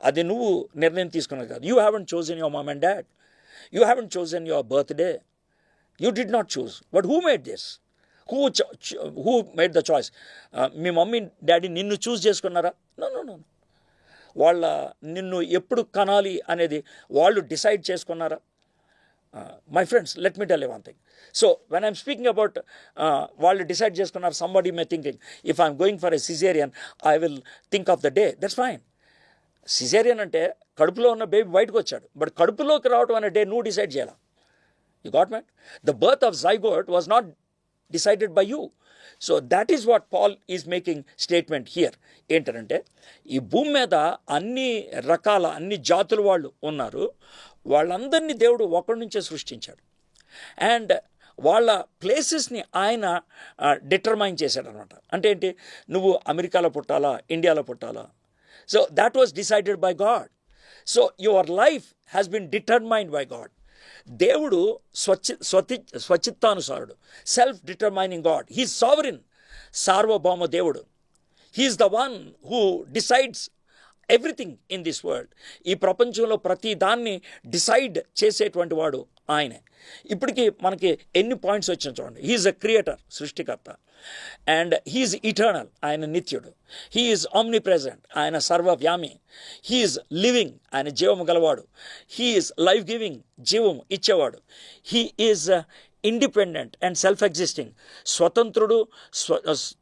A: అది నువ్వు నిర్ణయం తీసుకున్నది కాదు. You haven't chosen your mom and dad. You haven't chosen your birthday. You did not choose. But who made this? Who made the choice? Me mummy daddy నిన్ను చూస్ చేసుకున్నారా? No. వాళ్ళ నిన్ను ఎప్పుడు కనాలి అనేది వాళ్ళు డిసైడ్ చేసుకున్నారా? My friends, let me tell you one thing. So when I'm speaking about వాళ్ళు డిసైడ్ చేసుకున్నారు, somebody May thinking if I'm going for a caesarean I will think of the day. That's fine. Caesarean అంటే కడుపులో ఉన్న baby బయటకు వచ్చాడు, but కడుపులోకి రావడం అనే డే నువ్వు డిసైడ్ చేయాలా. You got might? The birth of zygote was not decided by you. So that is what Paul is making statement here. ఏంటంటే ఈ భూమి మీద అన్ని రకాల అన్ని జాతుల వాళ్ళు ఉన్నారు. వాళ్ళందరినీ దేవుడు ఒకడి నుంచే సృష్టించాడు. అండ్ వాళ్ళ ప్లేసెస్ని ఆయన డిటర్మైన్ చేశాడు అనమాట. అంటే ఏంటి? నువ్వు అమెరికాలో పుట్టాలా, ఇండియాలో పుట్టాలా? So that was decided by God. So your life has been determined by God. దేవుడు స్వచిత్తానుసారుడు, self determining God. He's sovereign, సార్వభౌమ దేవుడు. He's the one who decides everything in this world. ఈ ప్రపంచంలో ప్రతి దాన్ని డిసైడ్ చేసేటువంటి వాడు ఆయనే. ఇప్పటికీ మనకి ఎన్ని పాయింట్స్ వచ్చినా చూడండి. హీఈస్ అ క్రియేటర్, సృష్టికర్త. అండ్ హీఈస్ ఇటర్నల్, ఆయన నిత్యుడు. హీఈస్ ఆమ్ని ప్రెజెంట్, ఆయన సర్వవ్యామి. హీఈస్ లివింగ్, ఆయన జీవము గలవాడు. హీఈస్ లైఫ్ గివింగ్, జీవం ఇచ్చేవాడు. He is independent and self existing, స్వతంత్రుడు,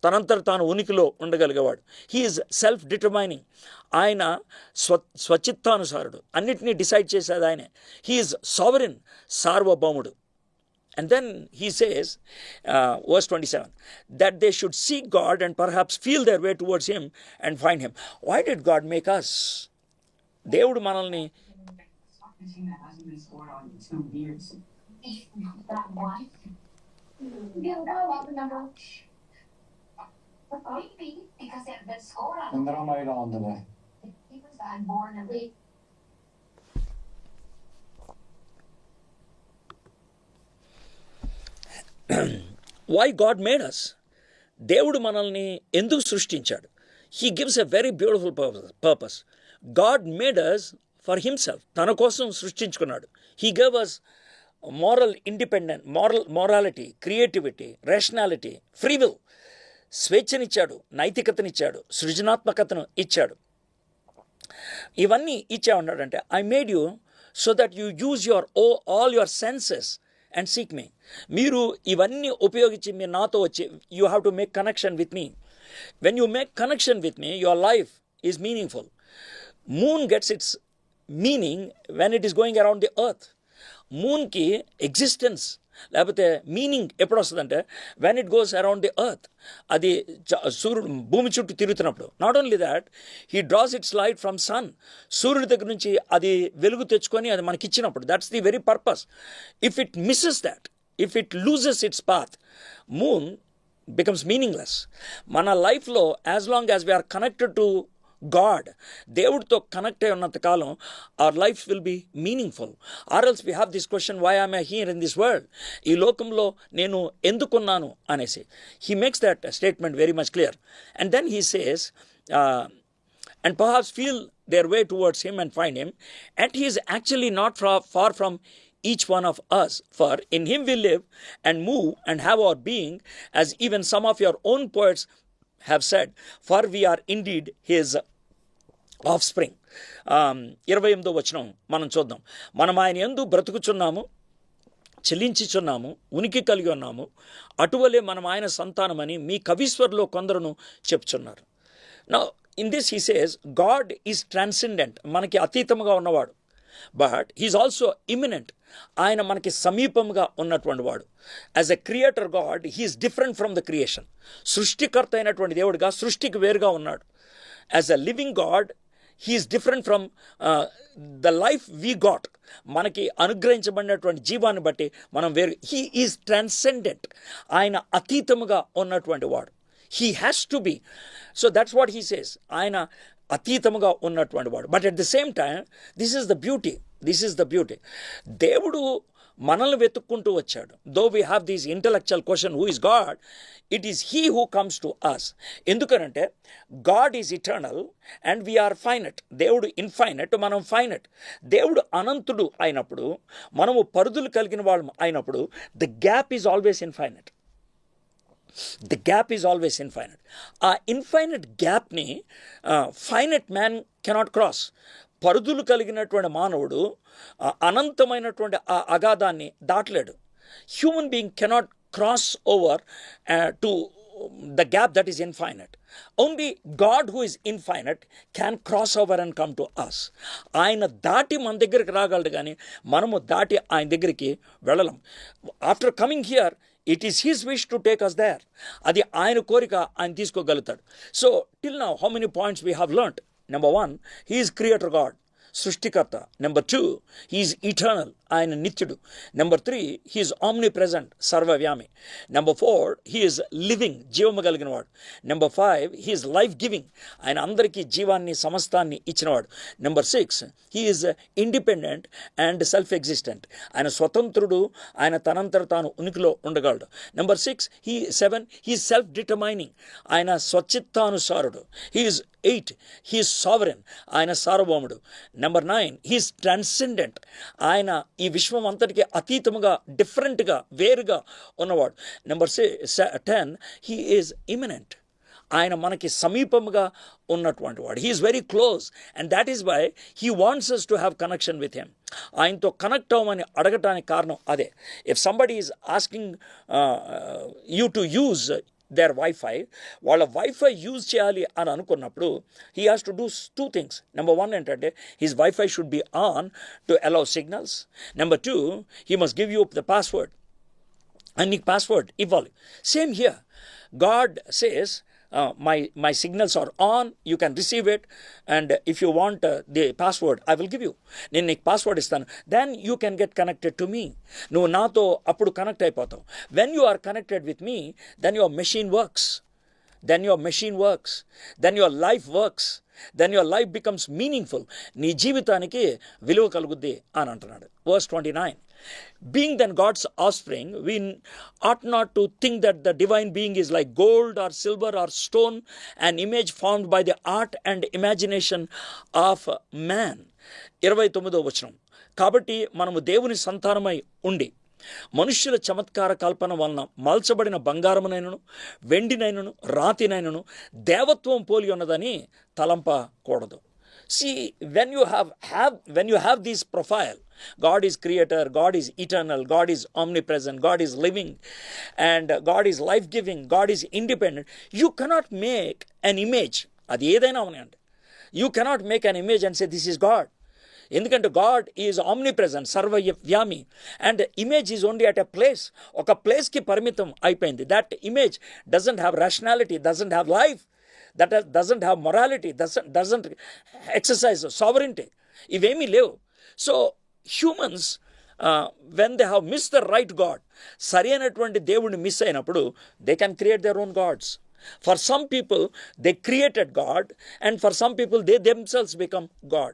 A: తనంతట తాను ఉనికిలో ఉండగలిగేవాడు. హీఈస్ సెల్ఫ్ డిటర్మైనింగ్, ఆయన స్వచిత్తానుసారుడు, అన్నిటినీ డిసైడ్ చేసేది ఆయనే. హీఈస్ సావరిన్, సార్వభౌముడు. And then he says, verse 27, that they should seek God and perhaps feel their way towards him and find him. Why did God make us? దేవుడు మనల్ని why God made us? దేవుడు మనల్ని ఎందుకు సృష్టించాడు? He gives a very beautiful purpose. God made us for himself. తన కోసం సృష్టించుకున్నాడు. He gave us moral independence, morality, creativity, rationality, free will. స్వేచ్ఛనిచ్చాడు, నైతికతనిచ్చాడు, సృజనాత్మకతను ఇచ్చాడు. ఇవన్నీ ఇచ్చా ఉన్నాడంటే, I made you so that you use all your senses and seek me. మీరు ఇవన్నీ ఉపయోగించి మీరు నాతో వచ్చి, you have to make connection with me. When you make connection with me, your life is meaningful. Moon gets its meaning when it is going around the earth. మూన్కి existence లేకపోతే meaning ఎప్పుడు వస్తుందంటే when it goes around the earth. అది సూర్యుడు భూమి చుట్టూ తిరుగుతున్నప్పుడు. Not only that, he draws its light from sun. సూర్యుడి దగ్గర నుంచి అది వెలుగు తెచ్చుకొని అది మనకిచ్చినప్పుడు, that's the very purpose. If it misses that, if it loses its path, moon becomes meaningless. మన లైఫ్లో as long as we are connected to God, దేవుడితో కనెక్ట్ అయి ఉన్నంత కాలం our life will be meaningful. Or else we have this question, why am I here in this world? ఈ లోకంలో నేను ఎందుకున్నాను అనేసి. He makes that statement very much clear. And then he says, and perhaps feel their way towards him and find him. And he is actually not far from each one of us, for in him we live and move and have our being, as even some of your own poets have said, for we are indeed his offspring. 28వ వచనం మనం చూద్దాం. మనం ఆయన యందు బ్రతుకుచున్నాము, చెలించుచున్నాము, ఉనికి కలిగి ఉన్నాము, అటువలే మనం ఆయన సంతానమని మీ కవీశ్వరులో కొందరును చెప్తున్నారు. Now in this he says God is transcendent, మనకి అతీతంగా ఉన్నవాడు. బట్ హీఈస్ ఆల్సో ఇమినెంట్, ఆయన మనకి సమీపంగా ఉన్నటువంటి వాడు. As a creator god, he's different from the creation. సృష్టికర్త అయినటువంటి దేవుడిగా సృష్టికి వేరుగా ఉన్నాడు. As a living god, he's different from the life we got. మనకి అనుగ్రహించబడినటువంటి జీవాన్ని బట్టి మనం వేరు. హీ ఈజ్ ట్రాన్సెండెంట్, ఆయన అతీతముగా ఉన్నటువంటి వాడు. He has to be. So that's what he says, ఆయన అతీతముగా ఉన్నటువంటి వాడు. But at the same time this is the beauty, దేవుడు మనల్ని వెతుక్కుంటూ వచ్చాడు. Though we have this intellectual question, who is God? It is he who comes to us. ఎందుకనంటే God is eternal and we are finite. దేవుడు infinite, మనం finite. దేవుడు అనంతుడు అయినప్పుడు, మనము పరిధులు కలిగిన వాళ్ళం అయినప్పుడు, the gap is always infinite. The gap is always infinite. ఆ ఇన్ఫైనట్ గ్యాప్ని ఫైనట్ మ్యాన్ కెనాట్ క్రాస్. పరిధులు కలిగినటువంటి మానవుడు అనంతమైనటువంటి ఆ అగాధాన్ని దాటలేడు. Human being cannot cross over to the gap that is infinite. Only God who is infinite can cross over and come to us. ఆయన దాటి మన దగ్గరికి రాగలడు, కానీ మనము దాటి ఆయన దగ్గరికి వెళ్ళలేం. After coming here, it is his wish to take us there. అది ఆయన కోరిక, ఆయన తీసుకోగలుగుతాడు. So till now how many points we have learned? Number 1, he is creator God, సృష్టికర్త. Number 2, he is eternal, ఆయన నిత్యుడు. నెంబర్ 3, హీఈస్ ఆమ్ని ప్రెజెంట్, సర్వవ్యామి. Number 4, he's living, జీవము కలిగిన వాడు. నెంబర్ 5, హీఈస్ లైఫ్ గివింగ్, ఆయన అందరికీ జీవాన్ని సమస్తాన్ని ఇచ్చినవాడు. Number 6, he's independent and self existent, ఆయన స్వతంత్రుడు, ఆయన తనంతట తాను ఉనికిలో ఉండగలడు. నెంబర్ 7, హీఈస్ సెల్ఫ్ డిటర్మైనింగ్, ఆయన స్వచిత్తానుసారుడు. హీఈస్ 8, హీఈస్ సావరెన్, ఆయన సార్వభౌముడు. నెంబర్ 9, హీఈస్ ట్రాన్సెండెంట్, ఆయన ఈ విశ్వం అంతటికి అతీతముగా, డిఫరెంట్గా, వేరుగా ఉన్నవాడు. నెంబర్ 10, హీ ఈజ్ ఇమినెంట్, ఆయన మనకి సమీపముగా ఉన్నటువంటి వాడు. He's very close and that is why he wants us to have connection with him. ఆయనతో కనెక్ట్ అవ్వమని అడగటానికి కారణం అదే. If somebody is asking you to use their Wi-Fi, వాళ్ళ వైఫై యూజ్ చేయాలి అని అనుకున్నప్పుడు he has to do 2 things. Number 1 ఏంటంటే his Wi-Fi should be on to allow signals. Number 2, he must give you the password. And నీకు password ఇవ్వాలి. Same here. God says, my signals are on, you can receive it, and if you want the password, I will give you. నేను నీకు password ఇస్తాను, then you can get connected to me. నువ్వు నాతో అప్పుడు connect అయిపోతావు. When you are connected with me, then your machine works. Then your machine works. Then your life works. Then your life becomes meaningful. నీ జీవితానికి విలువ కలుగుద్ది అని అంటున్నాడు. Verse 29. Being then God's offspring, we ought not to think that the divine being is like gold or silver or stone, an image formed by the art and imagination of man. 29వ వచనం. కాబట్టి మనము దేవుని సంతానమై ఉండి మనుష్యుల చమత్కార కల్పన వలన మల్చబడిన బంగారమునైనను వెండినైనను రాతినైనను దేవత్వం పోలి ఉన్నదని తలంపకూడదు. See, when you have this profile, God is creator, God is eternal, God is omnipresent, God is living, and God is life-giving, God is independent, you cannot make an image. అది ఏదైనా ఉన్నాయండి. You cannot make an image and say this is God. ఎందుకంటే God is omnipresent, సర్వవ్యామి, and image is only at a place. ఒక ప్లేస్కి పరిమితం అయిపోయింది. That image doesn't have rationality, doesn't have life, that doesn't have morality, doesn't exercise sovereignty. ఇవేమీ లేవు. So humans when they have missed the right God, సరి అయినటువంటి దేవుడిని miss అయినప్పుడు they can create their own gods. For some people they created God, and for some people they themselves become God.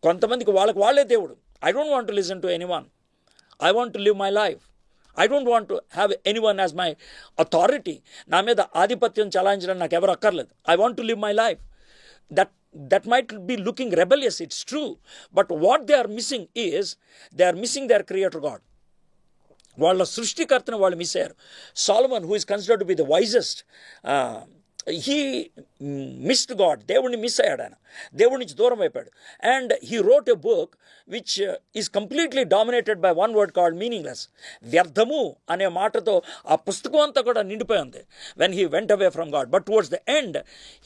A: కొంతమందికి వాళ్ళే దేవుడు. I don't want to listen to anyone. I want to live my life. I don't want to have anyone as my authority. నా మీద ఆధిపత్యం చలాయించడం నాకు ఎవరు అక్కర్లేదు. I want to live my life. That might be looking rebellious, it's true. But what they are missing is, they are missing their creator God. వాళ్ళ సృష్టికర్తను వాళ్ళు miss అయ్యారు. Solomon, who is considered to be the wisest, he missed God. దేవుడిని miss అయ్యాడు ఆయన. దేవుడి నుంచి దూరం అయిపోయాడు. And he wrote a book which is completely dominated by one word called meaningless. వ్యర్థము అనే మాటతో ఆ పుస్తకం అంతా కూడా నిండిపోయి ఉంది when he went away from God. But towards the end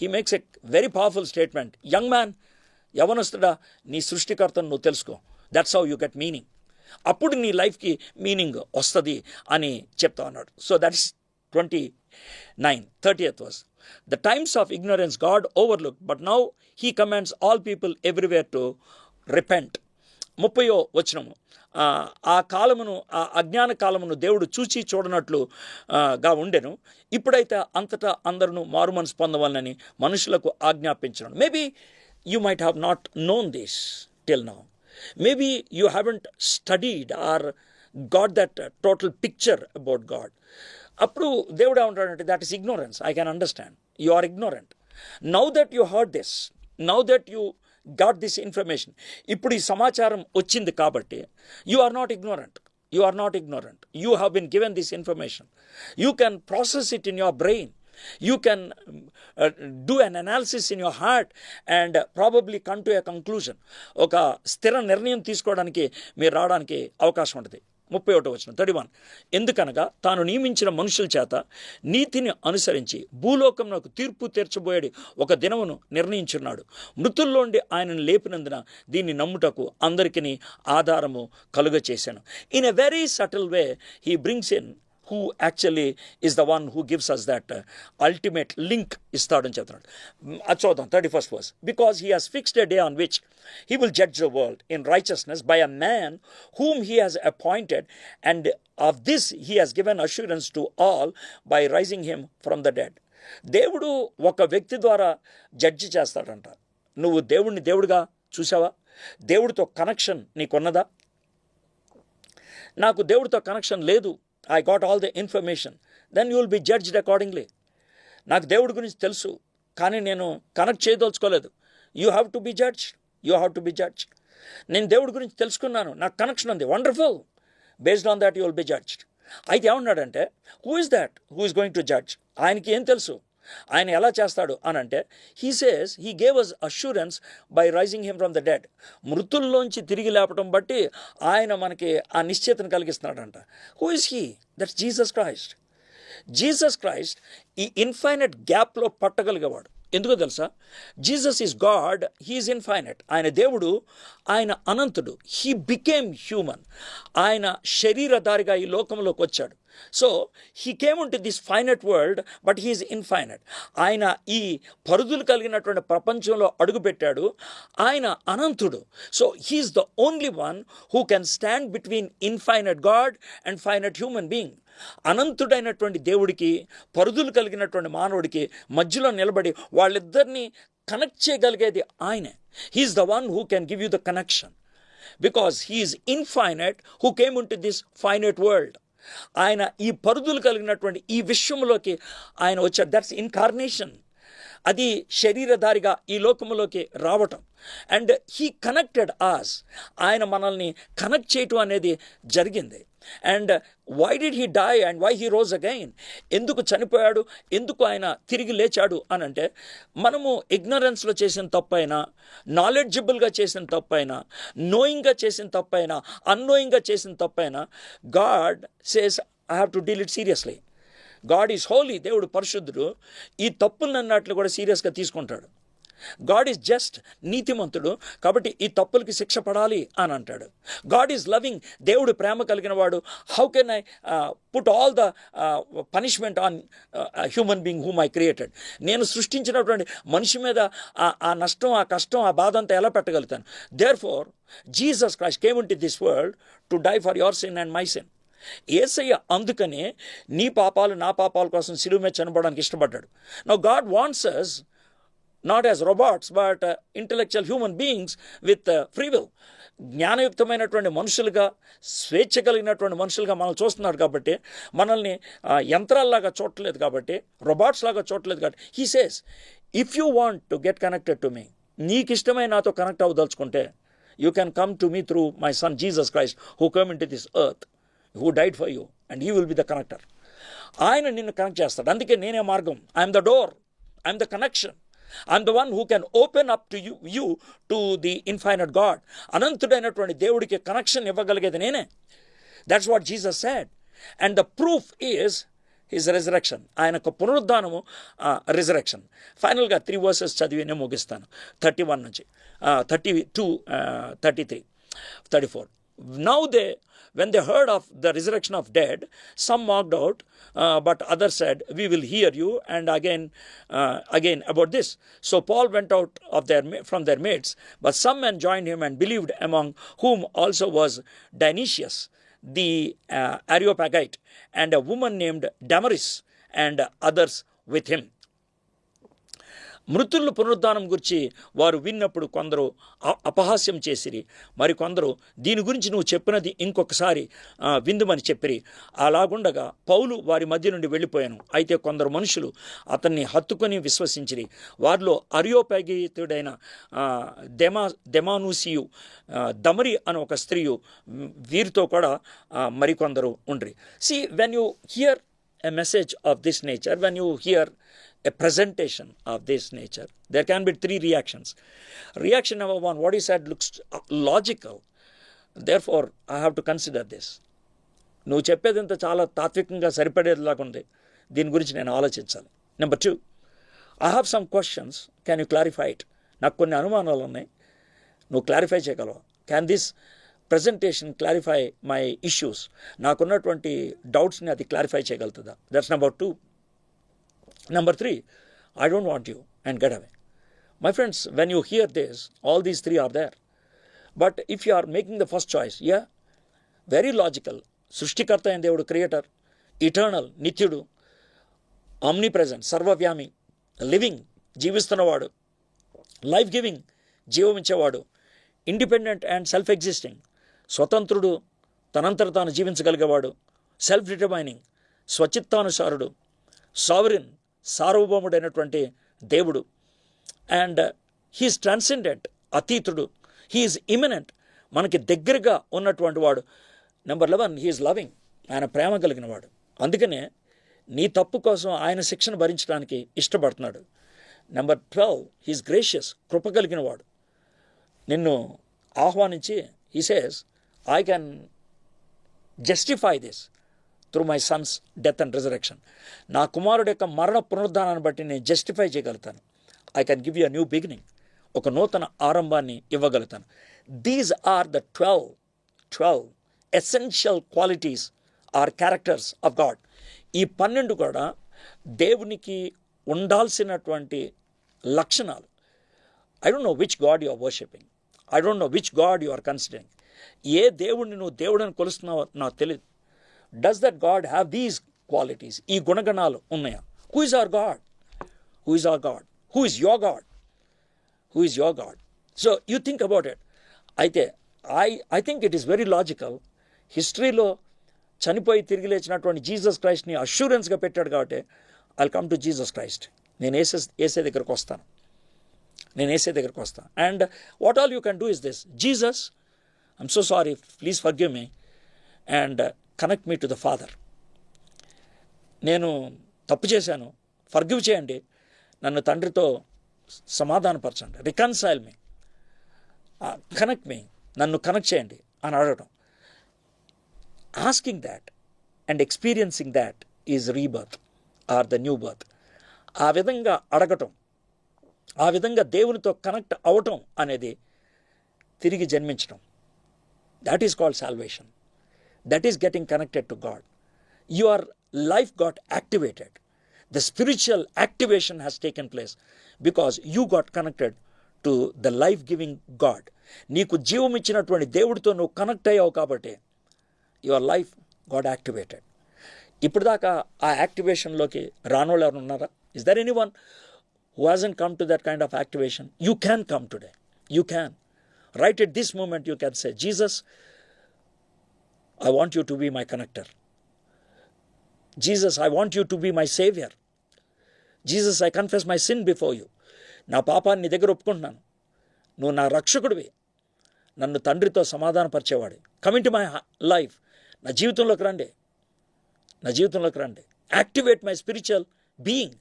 A: he makes a very powerful statement. Young man, యవనస్తుడా, నీ సృష్టికర్తను నువ్వు తెలుసుకో. That's how you get meaning. అప్పుడు నీ లైఫ్కి మీనింగ్ వస్తుంది అని చెప్తా ఉన్నాడు. So that is 30th verse. The times of ignorance God overlooked, but now he commands all people everywhere to repent. 30వ వచనము. ఆ కాలమును, ఆ అజ్ఞాన కాలమును దేవుడు చూచి చూడనట్లు గా ఉండెను. ఇప్పుడైతే అంతటా అందరూ మారు మనసు పొందవాలని మనుషులకు ఆజ్ఞాపించను. Maybe you might have not known this till now. Maybe you haven't studied or got that total picture about God. అప్పుడు దేవుడు ఏమంటాడంటే that is ignorance. I can understand. You are ignorant. Now that you heard this, now that you got this information, ఇప్పుడు ఈ సమాచారం వచ్చింది కాబట్టి you are not ignorant. You are not ignorant. You have been given this information. You can process it in your brain. You can do an analysis in your heart and probably come to a conclusion. ఒక స్థిర నిర్ణయం తీసుకోవడానికి మీరు రావడానికి అవకాశం ఉంటుంది. 31వ వచనం 31. ఎందుకనగా తాను నియమించిన మనుషుల చేత నీతిని అనుసరించి భూలోకమునకు తీర్పు తీర్చబోయేది ఒక దినమును నిర్ణయించున్నాడు. మృతుల్లోండి ఆయనను లేపినందున దీన్ని నమ్ముటకు అందరికీ ఆధారము కలుగ చేశాను. In a very subtle way he brings in who actually is the one who gives us that ultimate link ఇస్తాడని చెప్తున్నాడు. అది చూద్దాం 31st verse. Because he has fixed a day on which he will judge the world in righteousness by a man whom he has appointed, and of this he has given assurance to all by rising him from the dead. దేవుడు ఒక వ్యక్తి ద్వారా judge చేస్తాడంట. నువ్వు దేవుడిని దేవుడిగా చూసావా? దేవుడితో కనెక్షన్ నీకున్నదా? నాకు దేవుడితో కనెక్షన్ లేదు, I got all the information, then you will be judged accordingly. నాకు దేవుడి గురించి తెలుసు, కానీ నేను కనెక్ట్ చేయదలుచుకోలేదు. You have to be judged. నేను దేవుడి గురించి తెలుసుకున్నాను, నాకు కనెక్షన్ ఉంది, wonderful. Based on that you will be judged. అయితే ఏమన్నాడంటే, who is that who is going to judge? ఆయనకి ఏం తెలుసు, ఆయన ఎలా చేస్తాడు అని అంటే, he says he gave us assurance by raising him from the dead. మృతుల్లోంచి తిరిగి లేపటం బట్టి ఆయన మనకి ఆ నిశ్చయతను కలిగిస్తున్నాడంట. Who is he? That's Jesus Christ. Jesus Christ ఈ ఇన్ఫైనైట్ గ్యాప్లో పట్టగలిగేవాడు. ఎందుకో తెలుసా? Jesus is God, he's infinite. ఆయన దేవుడు, ఆయన అనంతుడు. He became human. ఆయన శరీరధారిగా ఈ లోకంలోకి వచ్చాడు. So he came into this finite world, but he's infinite. ఆయన ఈ పరిధులు కలిగినటువంటి ప్రపంచంలో అడుగుపెట్టాడు. ఆయన అనంతుడు. So he's the only one who can stand between infinite God and finite human being. అనంతుడైనటువంటి దేవుడికి, పరిధులు కలిగినటువంటి మానవుడికి మధ్యలో నిలబడి వాళ్ళిద్దరినీ కనెక్ట్ చేయగలిగేది ఆయనే. He's the one who can give you the connection, because he's infinite who came into this finite world. ఆయన ఈ పరిధులు కలిగినటువంటి ఈ విశ్వంలోకి ఆయన వచ్చాడు. That's incarnation. అది శరీరధారిగా ఈ లోకంలోకి రావటం. And he connected us. ఆయన మనల్ని కనెక్ట్ చేయటం అనేది జరిగింది. And why did he die and why he rose again? ఎందుకు చనిపోయాడు, ఎందుకు ఆయన తిరిగి లేచాడు అని అంటే, మనము ఇగ్నరెన్స్లో చేసిన తప్పైనా, నాలెడ్జబుల్గా చేసిన తప్పైనా, నోయింగ్గా చేసిన తప్పైనా, అన్నోయింగ్గా చేసిన తప్పైనా, God says I have to deal it seriously. God is holy. దేవుడు పరిశుద్ధుడు. ఈ తప్పులన్నట్లు కూడా సీరియస్గా తీసుకుంటాడు. గాడ్ ఈజ్ జస్ట్, నీతిమంతుడు. కాబట్టి ఈ తప్పులకి శిక్ష పడాలి అని అంటాడు. God is loving. దేవుడు ప్రేమ కలిగిన వాడు. How can I put all the punishment on human being whom I created? నేను సృష్టించినటువంటి మనిషి మీద ఆ నష్టం, ఆ కష్టం, ఆ బాధ అంతా ఎలా పెట్టగలుగుతాను? Therefore Jesus Christ came into this world to die for your sin and my sin. యేసయ్య అందుకనే నీ పాపాలు నా పాపాల కోసం శిలువ మీద చనిపోవడానికి ఇష్టపడ్డాడు. Now God wants us not as robots but intellectual human beings with free will. జ్ఞానయుక్తమైనటువంటి మనుషులుగా, స్వేచ్ఛ కలిగినటువంటి మనుషులుగా మనల్ని చూస్తున్నాడు. కాబట్టి మనల్ని యంత్రాల్లాగా చూడలేదు, కాబట్టి robots లాగా చూడలేదు. కాబట్టి he says, if you want to get connected to me, నీకు ఇష్టమై నాతో కనెక్ట్ అవ్వదలుచుకుంటే, you can come to me through my son Jesus Christ who come into this earth, who died for you, and he will be the connector. ఆయన నిన్ను connect చేస్తాడు. అందుకే నేనే మార్గం. I'm the door, I'm the connection. I'm the one who can open up to you to the infinite God. అనంతుడైనటువంటి దేవుడికి connection ఇవ్వగలిగేది నేనే. That's what Jesus said. And the proof is his resurrection. ఆయనకు పునరుద్ధానము, resurrection. ఫైనల్గా 3 verses చదివి నేను ముగిస్తాను. 31 నుంచి 32, 33, 34. Now when they heard of the resurrection of dead, some mocked out, but others said, we will hear you and again about this. So Paul went out from their mates, but some men joined him and believed, among whom also was Dionysius the Areopagite, and a woman named Damaris, and others with him. మృతుల పునరుద్ధానం గురించి వారు విన్నప్పుడు కొందరు అపహాస్యం చేసిరి, మరి కొందరు దీని గురించి నువ్వు చెప్పినది ఇంకొకసారి విందుమని చెప్పిరి. అలాగుండగా పౌలు వారి మధ్య నుండి వెళ్ళిపోయాను. అయితే కొందరు మనుషులు అతన్ని హత్తుకొని విశ్వసించిరి. వారిలో అరియోపాగితుడైన దెమానుసియు, దమరి అని ఒక స్త్రీయు, వీరితో కూడా మరికొందరు ఉండ్రి. See, when you hear a message of this nature, when you hear a presentation of this nature, there can be 3 reactions. Reaction number 1, what he said looks logical, therefore I have to consider this. నువ్వు చెప్పేదంతా చాలా తాత్వికంగా సరిపడేలాగా ఉంది, దీని గురించి నేను ఆలోచించాలి. Number 2, I have some questions, can you clarify it? నాకు కొన్ని అనుమానాలు ఉన్నాయి, నువ్వు క్లారిఫై చేయగలవా? Can this presentation clarify my issues, నాకున్నటువంటి డౌట్స్ని అది క్లారిఫై చేయగలుగుతుందా? That's number 2. Number 3, I don't want you, and get away. My friends, when you hear this, all these 3 are there. But if you are making the first choice, yeah, very logical. సృష్టికర్త అయిన దేవుడు, creator, eternal, నిత్యుడు, omnipresent, సర్వవ్యామి, living, జీవిస్తున్నవాడు, life giving, జీవమిచ్చేవాడు, independent and self existing, స్వతంత్రుడు, తనంతట తాను జీవించగలిగేవాడు, సెల్ఫ్ డిటర్మైనింగ్, స్వచిత్తానుసారుడు, సావరిన్, సార్వభౌముడైనటువంటి దేవుడు, అండ్ హీఈస్ ట్రాన్సెండెంట్, అతీతుడు, హీఈస్ ఇమినెంట్, మనకి దగ్గరగా ఉన్నటువంటి వాడు. నెంబర్ 11, హీఈస్ లవింగ్, ఆయన ప్రేమ కలిగిన వాడు. అందుకనే నీ తప్పు కోసం ఆయన శిక్షను భరించడానికి ఇష్టపడుతున్నాడు. నెంబర్ 12, హీఈస్ గ్రేషియస్, కృప కలిగిన వాడు. నిన్ను ఆహ్వానించి he says, I can justify this through my son's death and resurrection. నా కుమారుడు యొక్క మరణ పునరుద్ధానాన్ని బట్టి నేను జస్టిఫై చేయగలుగుతాను. I can give you a new beginning, ఒక నూతన ఆరంభాన్ని ఇవ్వగలుగుతాను. These are the 12 essential qualities or characters of God. ఈ 12 కూడా దేవునికి ఉండాల్సినటువంటి లక్షణాలు. I don't know which God you are worshipping, I don't know which God you are considering. ఏ దేవుడిని నువ్వు దేవుడని కొలుస్తున్నావో నాకు తెలియదు. Does that God have these qualities? ఈ గుణగణాలు ఉన్నాయా? Who is our God? Who is our God? Who is your God? Who is your God? So you think about it. అయితే I think it is very logical. హిస్టరీలో చనిపోయి తిరిగి లేచినటువంటి Jesus క్రైస్ట్ని అష్యూరెన్స్గా పెట్టాడు కాబట్టి I'll come to Jesus Christ. నేను ఏసే దగ్గరకు వస్తాను, నేను ఏసే దగ్గరకు వస్తాను. And what all you can do is this: Jesus, I'm so sorry, please forgive me and connect me to the father. నేను తప్పు చేశాను, ఫర్గివ్ చేయండి, నన్ను తండ్రితో సమాధానపరచండి, రికన్సైల్ మీ, కనెక్ట్ మీ, నన్ను కనెక్ట్ చేయండి అని అడగటం. Asking that and experiencing that is rebirth or the new birth. ఆ విధంగా అడగటం, ఆ విధంగా దేవునితో కనెక్ట్ అవటం అనేది తిరిగి జన్మించడం. That is called salvation. That is getting connected to God. Your life got activated. The spiritual activation has taken place because you got connected to the life-giving God. నీకు జీవం ఇచ్చినటువంటి దేవుడితో నువ్వు కనెక్ట్ అయ్యావు కాబట్టి యువర్ లైఫ్ గాట్ యాక్టివేటెడ్. ఇప్పుడు దాకా ఆ యాక్టివేషన్లోకి రానోళ్ళు ఎవరు ఉన్నారా? Is there anyone who hasn't come to that kind of activation? You can come today. You can. Right at this moment you can say, Jesus, I want you to be my connector. Jesus, I want you to be my savior. Jesus, I confess my sin before you. నా పాపాన్ని నీ దగ్గర ఒప్పుకుంటున్నాను. నువ్వు నా రక్షకుడివి, నన్ను తండ్రితో సమాధానపరిచేవాడు. Come into my life. నా జీవితంలోకి రండి, నా జీవితంలోకి రండి. Activate my spiritual being.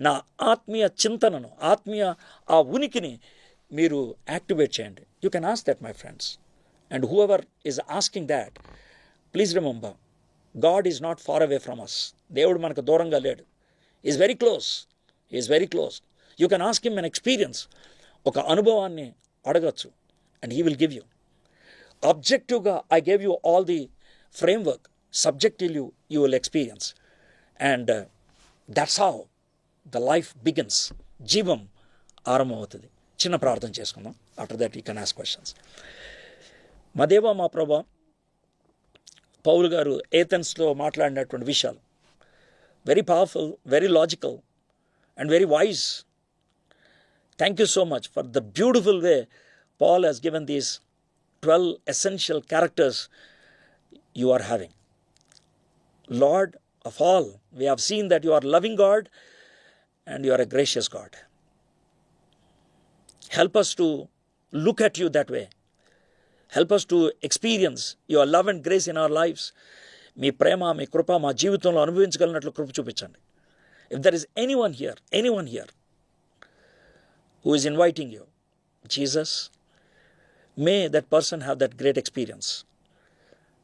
A: నా ఆత్మీయ చింతనను, ఆత్మీయ ఆ ఉనికిని మీరు యాక్టివేట్ చేయండి. You can ask that, my friends. And whoever is asking that, please remember, God is not far away from us. దేవుడు మనకు దూరంగా లేడు. Is very close. Is very close. You can ask him an experience. ఒక అనుభవాన్ని అడగచ్చు and he will give you. ఆబ్జెక్టివ్గా I gave you all the framework. Subjectively you will experience. And that's how the life begins. జీవం ఆరంభమవుతుంది. చిన్న ప్రార్థన చేసుకుందాం. After that you can ask questions. మా దేవా, మా ప్రభా, పౌలు గారు ఏథెన్స్లో మాట్లాడినటువంటి విషయాలు very powerful, very logical and very wise. Thank you so much for the beautiful way Paul has given these 12 essential characters you are having. Lord of all, we have seen that you are loving God and you are a gracious God. Help us to look at you that way. Help us to experience your love and grace in our lives. మీ ప్రేమ, మీ కృప మా జీవితంలో అనుభవించగలిగినట్లు కృప చూపించండి. If there is anyone here who is inviting you, Jesus, may that person have that great experience.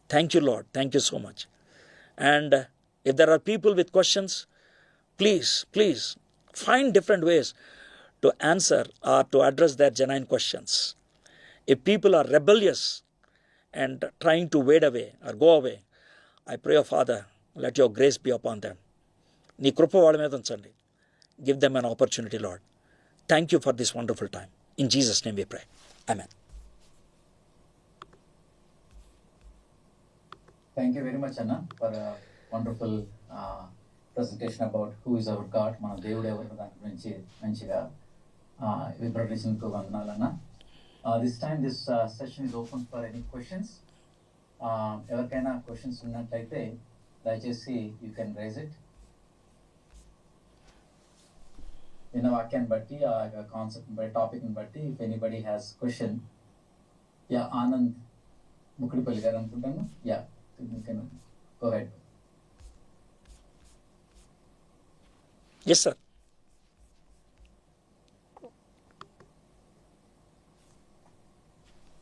A: Thank you, Lord. Thank you so much. And if there are people with questions, please find different ways to answer or to address their genuine questions. If people are rebellious and trying to wade away or go away, I pray, oh Father, let your grace be upon them. నీ కృప వాళ్ళ మీద ఉంచండి. Give them an opportunity, Lord. Thank you for this wonderful time. In Jesus' name we pray. Amen.
B: Thank you very much, Anna, for a wonderful presentation about who is our God. మన దేవుడు ఎవరు దాని గురించి మంచిగా వివరించినందుకు వందనాలు అన్న. This time this session is open for any questions. ఎవరికైనా questions ఉన్నట్లయితే దయచేసి you can raise it. విన్న వాక్యాన్ని బట్టి ఆ కాన్సెప్ట్ బట్టి టాపిక్ని బట్టి if anybody has question, Anand ముకుడిపల్లి గారు అనుకుంటాను. You can go ahead.
A: Yes, sir.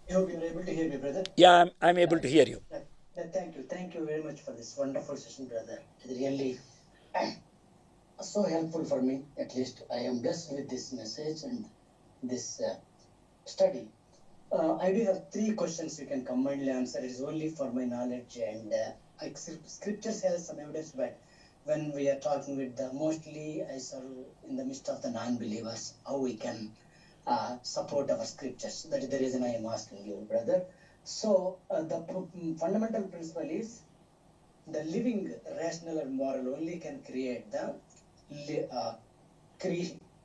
C: I hope you're able to hear me, brother.
A: Yeah, I'm able to hear you.
C: Thank you very much for this wonderful session, brother. It's really so helpful for me. At least I am blessed with this message and this study. I do have 3 questions you can combinedly answer. It is only for my knowledge, and scriptures has some evidence, but when we are talking with the mostly I serve in the midst of the non-believers, how we can support our scriptures. That is the reason I am asking you, brother. So the fundamental principle is the living rational and moral only can create the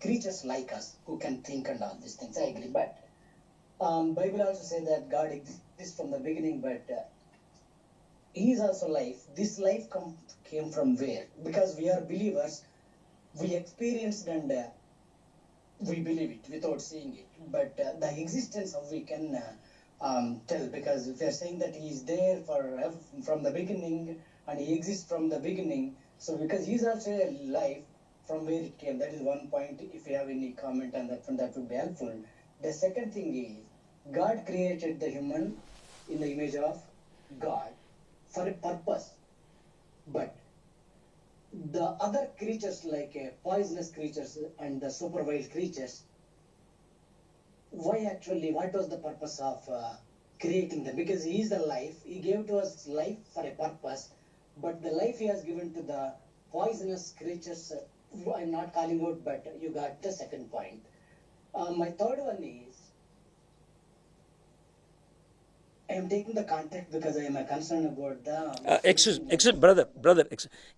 C: creatures like us who can think and all these things. I agree, but Bible also says that God exists from the beginning, but He is also life. This life came from where? Because we are believers, we experienced and we believe it without seeing it. But the existence of we can tell, because if we are saying that He is there from the beginning and He exists from the beginning, so because He is also a life, from where it came. That is one point. If you have any comment on that, that would be helpful. The second thing is, God created the human in the image of God for a purpose. But the other creatures like poisonous creatures and the super wild creatures, what was the purpose of creating them? Because He is the life. He gave to us life for a purpose. But the life He has given to the poisonous creatures, I'm not calling out, but you got the second point. My third one is, I am taking the context because I am concerned about the...
A: Excuse, brother,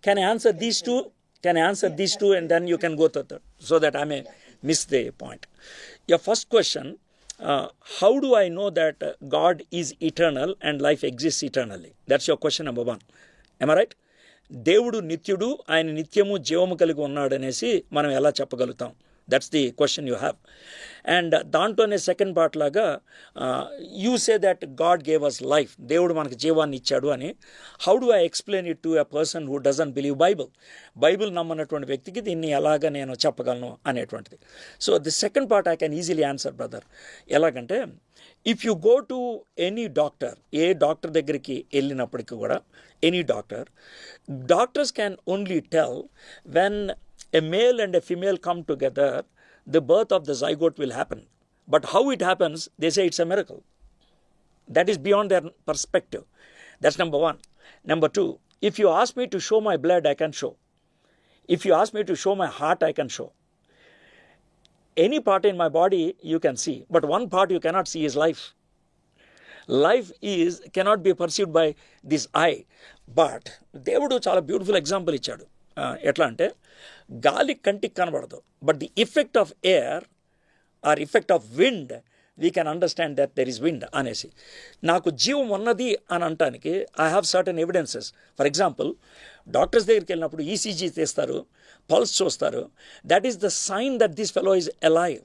A: can I answer these two? Can I answer these two and then you can go to third, so that I may miss the point. Your first question, how do I know that God is eternal and life exists eternally? That's your question number one. Am I right? దేవుడు నిత్యుడు, ఆయన నిత్యము జీవము కలిగి ఉన్నాడు అనేసి మనం ఎలా చెప్పగలుగుతాం? That's the question you have. And దాంట్లోనే సెకండ్ పార్ట్ లాగా you say that God gave us life, దేవుడు మనకు జీవాన్ని ఇచ్చాడు అని. How do I explain it to a person who doesn't believe Bible నమ్మనటువంటి వ్యక్తికి దీన్ని ఎలాగ నేను చెప్పగలను అనేటువంటిది. So the second part I can easily answer, brother. ఎలాగంటే, if you go to any doctor, ఏ డాక్టర్ దగ్గరికి వెళ్ళినప్పటికీ కూడా, any doctors can only tell when a male and a female come together, the birth of the zygote will happen. But how it happens, they say it's a miracle. That is beyond their perspective. That's number one. Number two, if you ask me to show my blood, I can show. If you ask me to show my heart, I can show. Any part in my body you can see, but one part you cannot see is life. Life cannot be perceived by this eye. But దేవుడు చాలా beautiful example ఇచ్చాడు. ఎట్లా అంటే, గాలి కంటికి కనబడదు, but the effect of air or effect of wind we can understand that there is wind అనేసి. నాకు జీవం ఉన్నది అని అనటానికి I have certain evidences. For example, doctors దగ్గరికి వెళ్ళినప్పుడు ఈసీజీ తీస్తారు, పల్స్ చూస్తారు. That is the sign that this fellow is alive.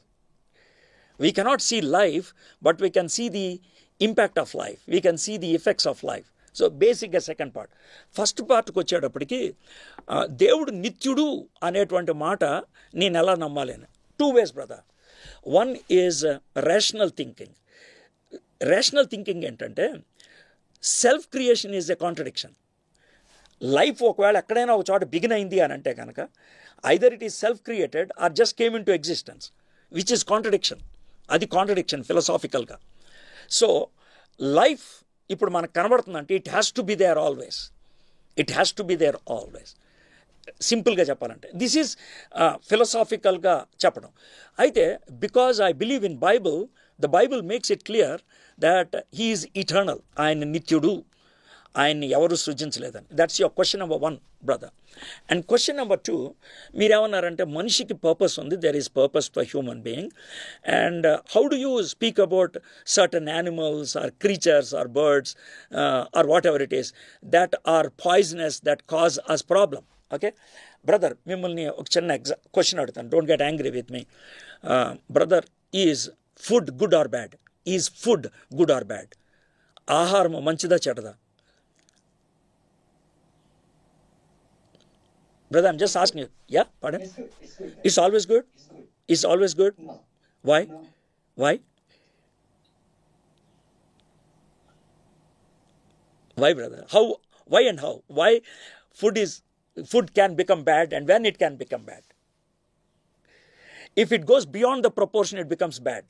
A: We cannot see life, but we can see the impact of life, we can see the effects of life. So బేసిక్గా second part. First పార్ట్కి వచ్చేటప్పటికి, దేవుడు నిత్యుడు అనేటువంటి మాట నేను ఎలా నమ్మాలి అని, 2 ways, brother. One is rational thinking. Rational thinking ఏంటంటే, self creation is a contradiction. Life ఒకవేళ ఎక్కడైనా ఒక చోట బిగిన్ అయింది అని అంటే కనుక, either it is self created or just came into existence, which is contradiction. అది కాంట్రడిక్షన్ ఫిలసాఫికల్గా. సో లైఫ్ ఇప్పుడు మనకు కనబడుతుందంటే it has to be there always. It has to be there always. సింపుల్గా చెప్పాలంటే దిస్ ఈజ్ ఫిలసాఫికల్గా చెప్పడం. అయితే because I believe in Bible, the Bible makes it clear that he is eternal. ఆయన నిత్యుడు, ఆయన్ని ఎవరు సృజించలేదని. That's your question number 1 brother. And question number 2, మీరేమన్నారంటే మనిషికి పర్పస్ ఉంది, there is purpose for human being. And how do you speak about certain animals or creatures or birds or whatever it is that are poisonous that cause us problem. Okay brother, మిమ్మల్ని ఒక చిన్న question అడుగుతాను, don't get angry with me. Brother, is food good or bad? Is food good or bad? ఆహారం మంచిదా చెడ్డదా? Brother, I'm just asking you. Yeah, pardon?
C: It's good. It's good.
A: It's always good?
C: It's good.
A: It's always good?
C: No.
A: Why?
C: No.
A: Why? Why, brother? How? Why and how? Why food can become bad and when it can become bad? If it goes beyond the proportion, it becomes bad.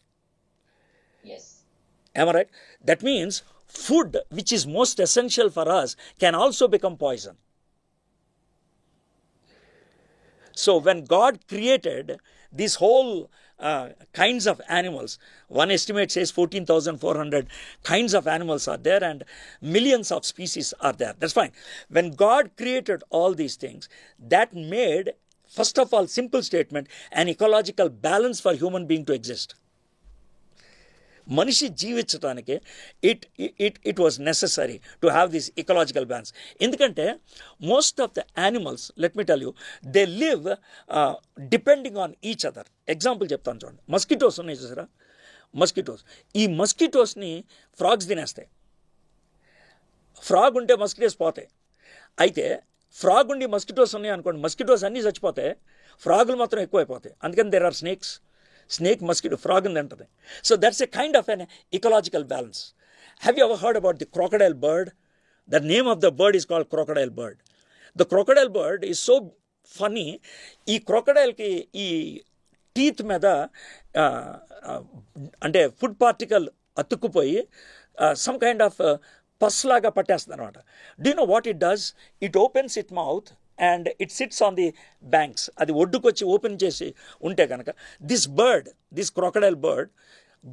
C: Yes.
A: Am I right? That means food, which is most essential for us, can also become poison. So when God created these whole kinds of animals, one estimate says 14,400 kinds of animals are there and millions of species are there. That's fine. When God created all these things, that made, first of all, simple statement, an ecological balance for human being to exist. మనిషి జీవించడానికి it was necessary to have this ecological balance. ఎందుకంటే most of the animals, let me tell you, they live depending on each other. Example చెప్తాను చూడండి. Mosquitoes ఉన్నాయి చూసారా, mosquitoes. ఈ మస్కిటోస్ని frogs తినేస్తాయి. ఫ్రాగ్ ఉంటే మస్కిటోస్ పోతాయి. అయితే ఫ్రాగ్ ఉండి మస్కిటోస్ ఉన్నాయి అనుకోండి, మస్కిటోస్ అన్నీ చచ్చిపోతాయి, ఫ్రాగులు మాత్రం ఎక్కువైపోతాయి. అందుకని there are snakes. Snake, mosquito, frog in the end. So that's a kind of an ecological balance. Have you ever heard about the crocodile bird? The name of the bird is called crocodile bird. The crocodile bird is so funny. ఈ crocodile ki ఈ teeth మీద అంటే food particle అతుక్కుపోయి some kind of pus లాగా పట్టేస్తుంది అనమాట. Do you know what it does? It opens its mouth and it sits on the banks. అది ఒడ్డుకొచ్చి open చేసి ఉంటే కనుక this crocodile bird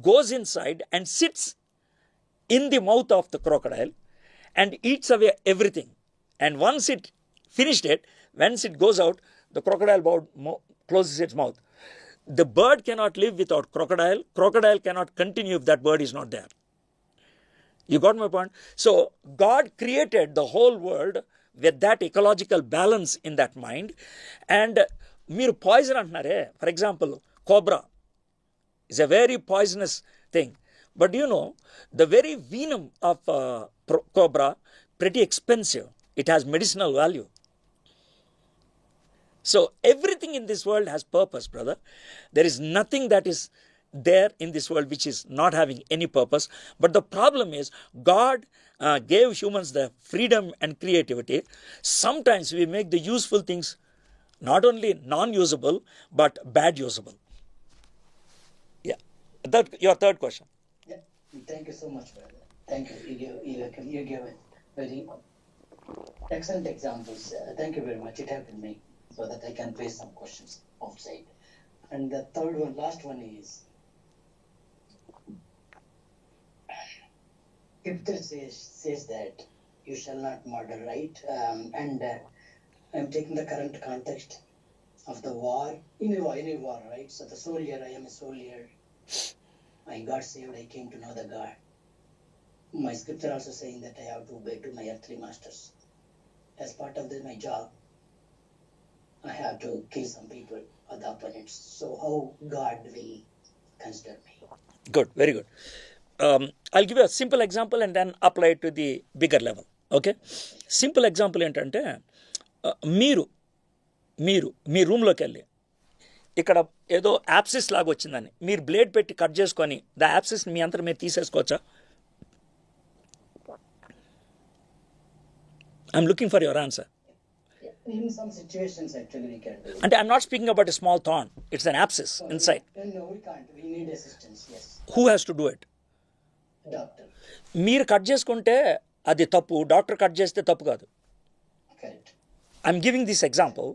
A: goes inside and sits in the mouth of the crocodile and eats away everything. And once it finished it, once it goes out, the crocodile closes its mouth. The bird cannot live without crocodile. Crocodile cannot continue if that bird is not there. You got my point? So God created the whole world with that ecological balance in that mind. And మీరు poison అంటున్నారే, for example cobra is a very poisonous thing. But you know, the very venom of cobra, pretty expensive. It has medicinal value. So everything in this world has purpose, brother. There is nothing that is there in this world which is not having any purpose. But the problem is God gave humans the freedom and creativity. Sometimes we make the useful things not only non-usable but bad usable. Yeah. Your third question.
C: Yeah. Thank you so much, brother. Thank you. You gave very excellent examples. Thank you very much. It helped me so that I can place some questions outside. And the third one, last one is, if there says that you shall not murder, right? And I'm taking the current context of the war, any war, right? So the soldier, I am a soldier. I got saved, I came to know the God. My scripture also saying that I have to obey to my earthly masters. As part of my job, I have to kill some people, other opponents. So how God will consider me?
A: Good, very good. I'll give you a simple example and then apply it to the bigger level. Okay? Simple example ఏంటంటే, మీరు మీ రూమ్లోకి వెళ్ళి ఇక్కడ ఏదో యాప్సిస్ లాగా వచ్చిందని మీరు blade పెట్టి కట్ చేసుకొని ద యాప్సిస్ని మీ అంతా మీరు తీసేసుకోవచ్చా? I'm looking for your answer.
C: In some situations, actually, we can do it.
A: And I'm not speaking about a small thorn. It's an abscess inside.
C: No, we can't. We need assistance, yes.
A: Who has to do it?
C: Doctor.
A: మీరు cut చేసుకుంటే అది తప్పు, doctor cut చేస్తే తప్పు కాదు.
C: Correct.
A: I'm giving this example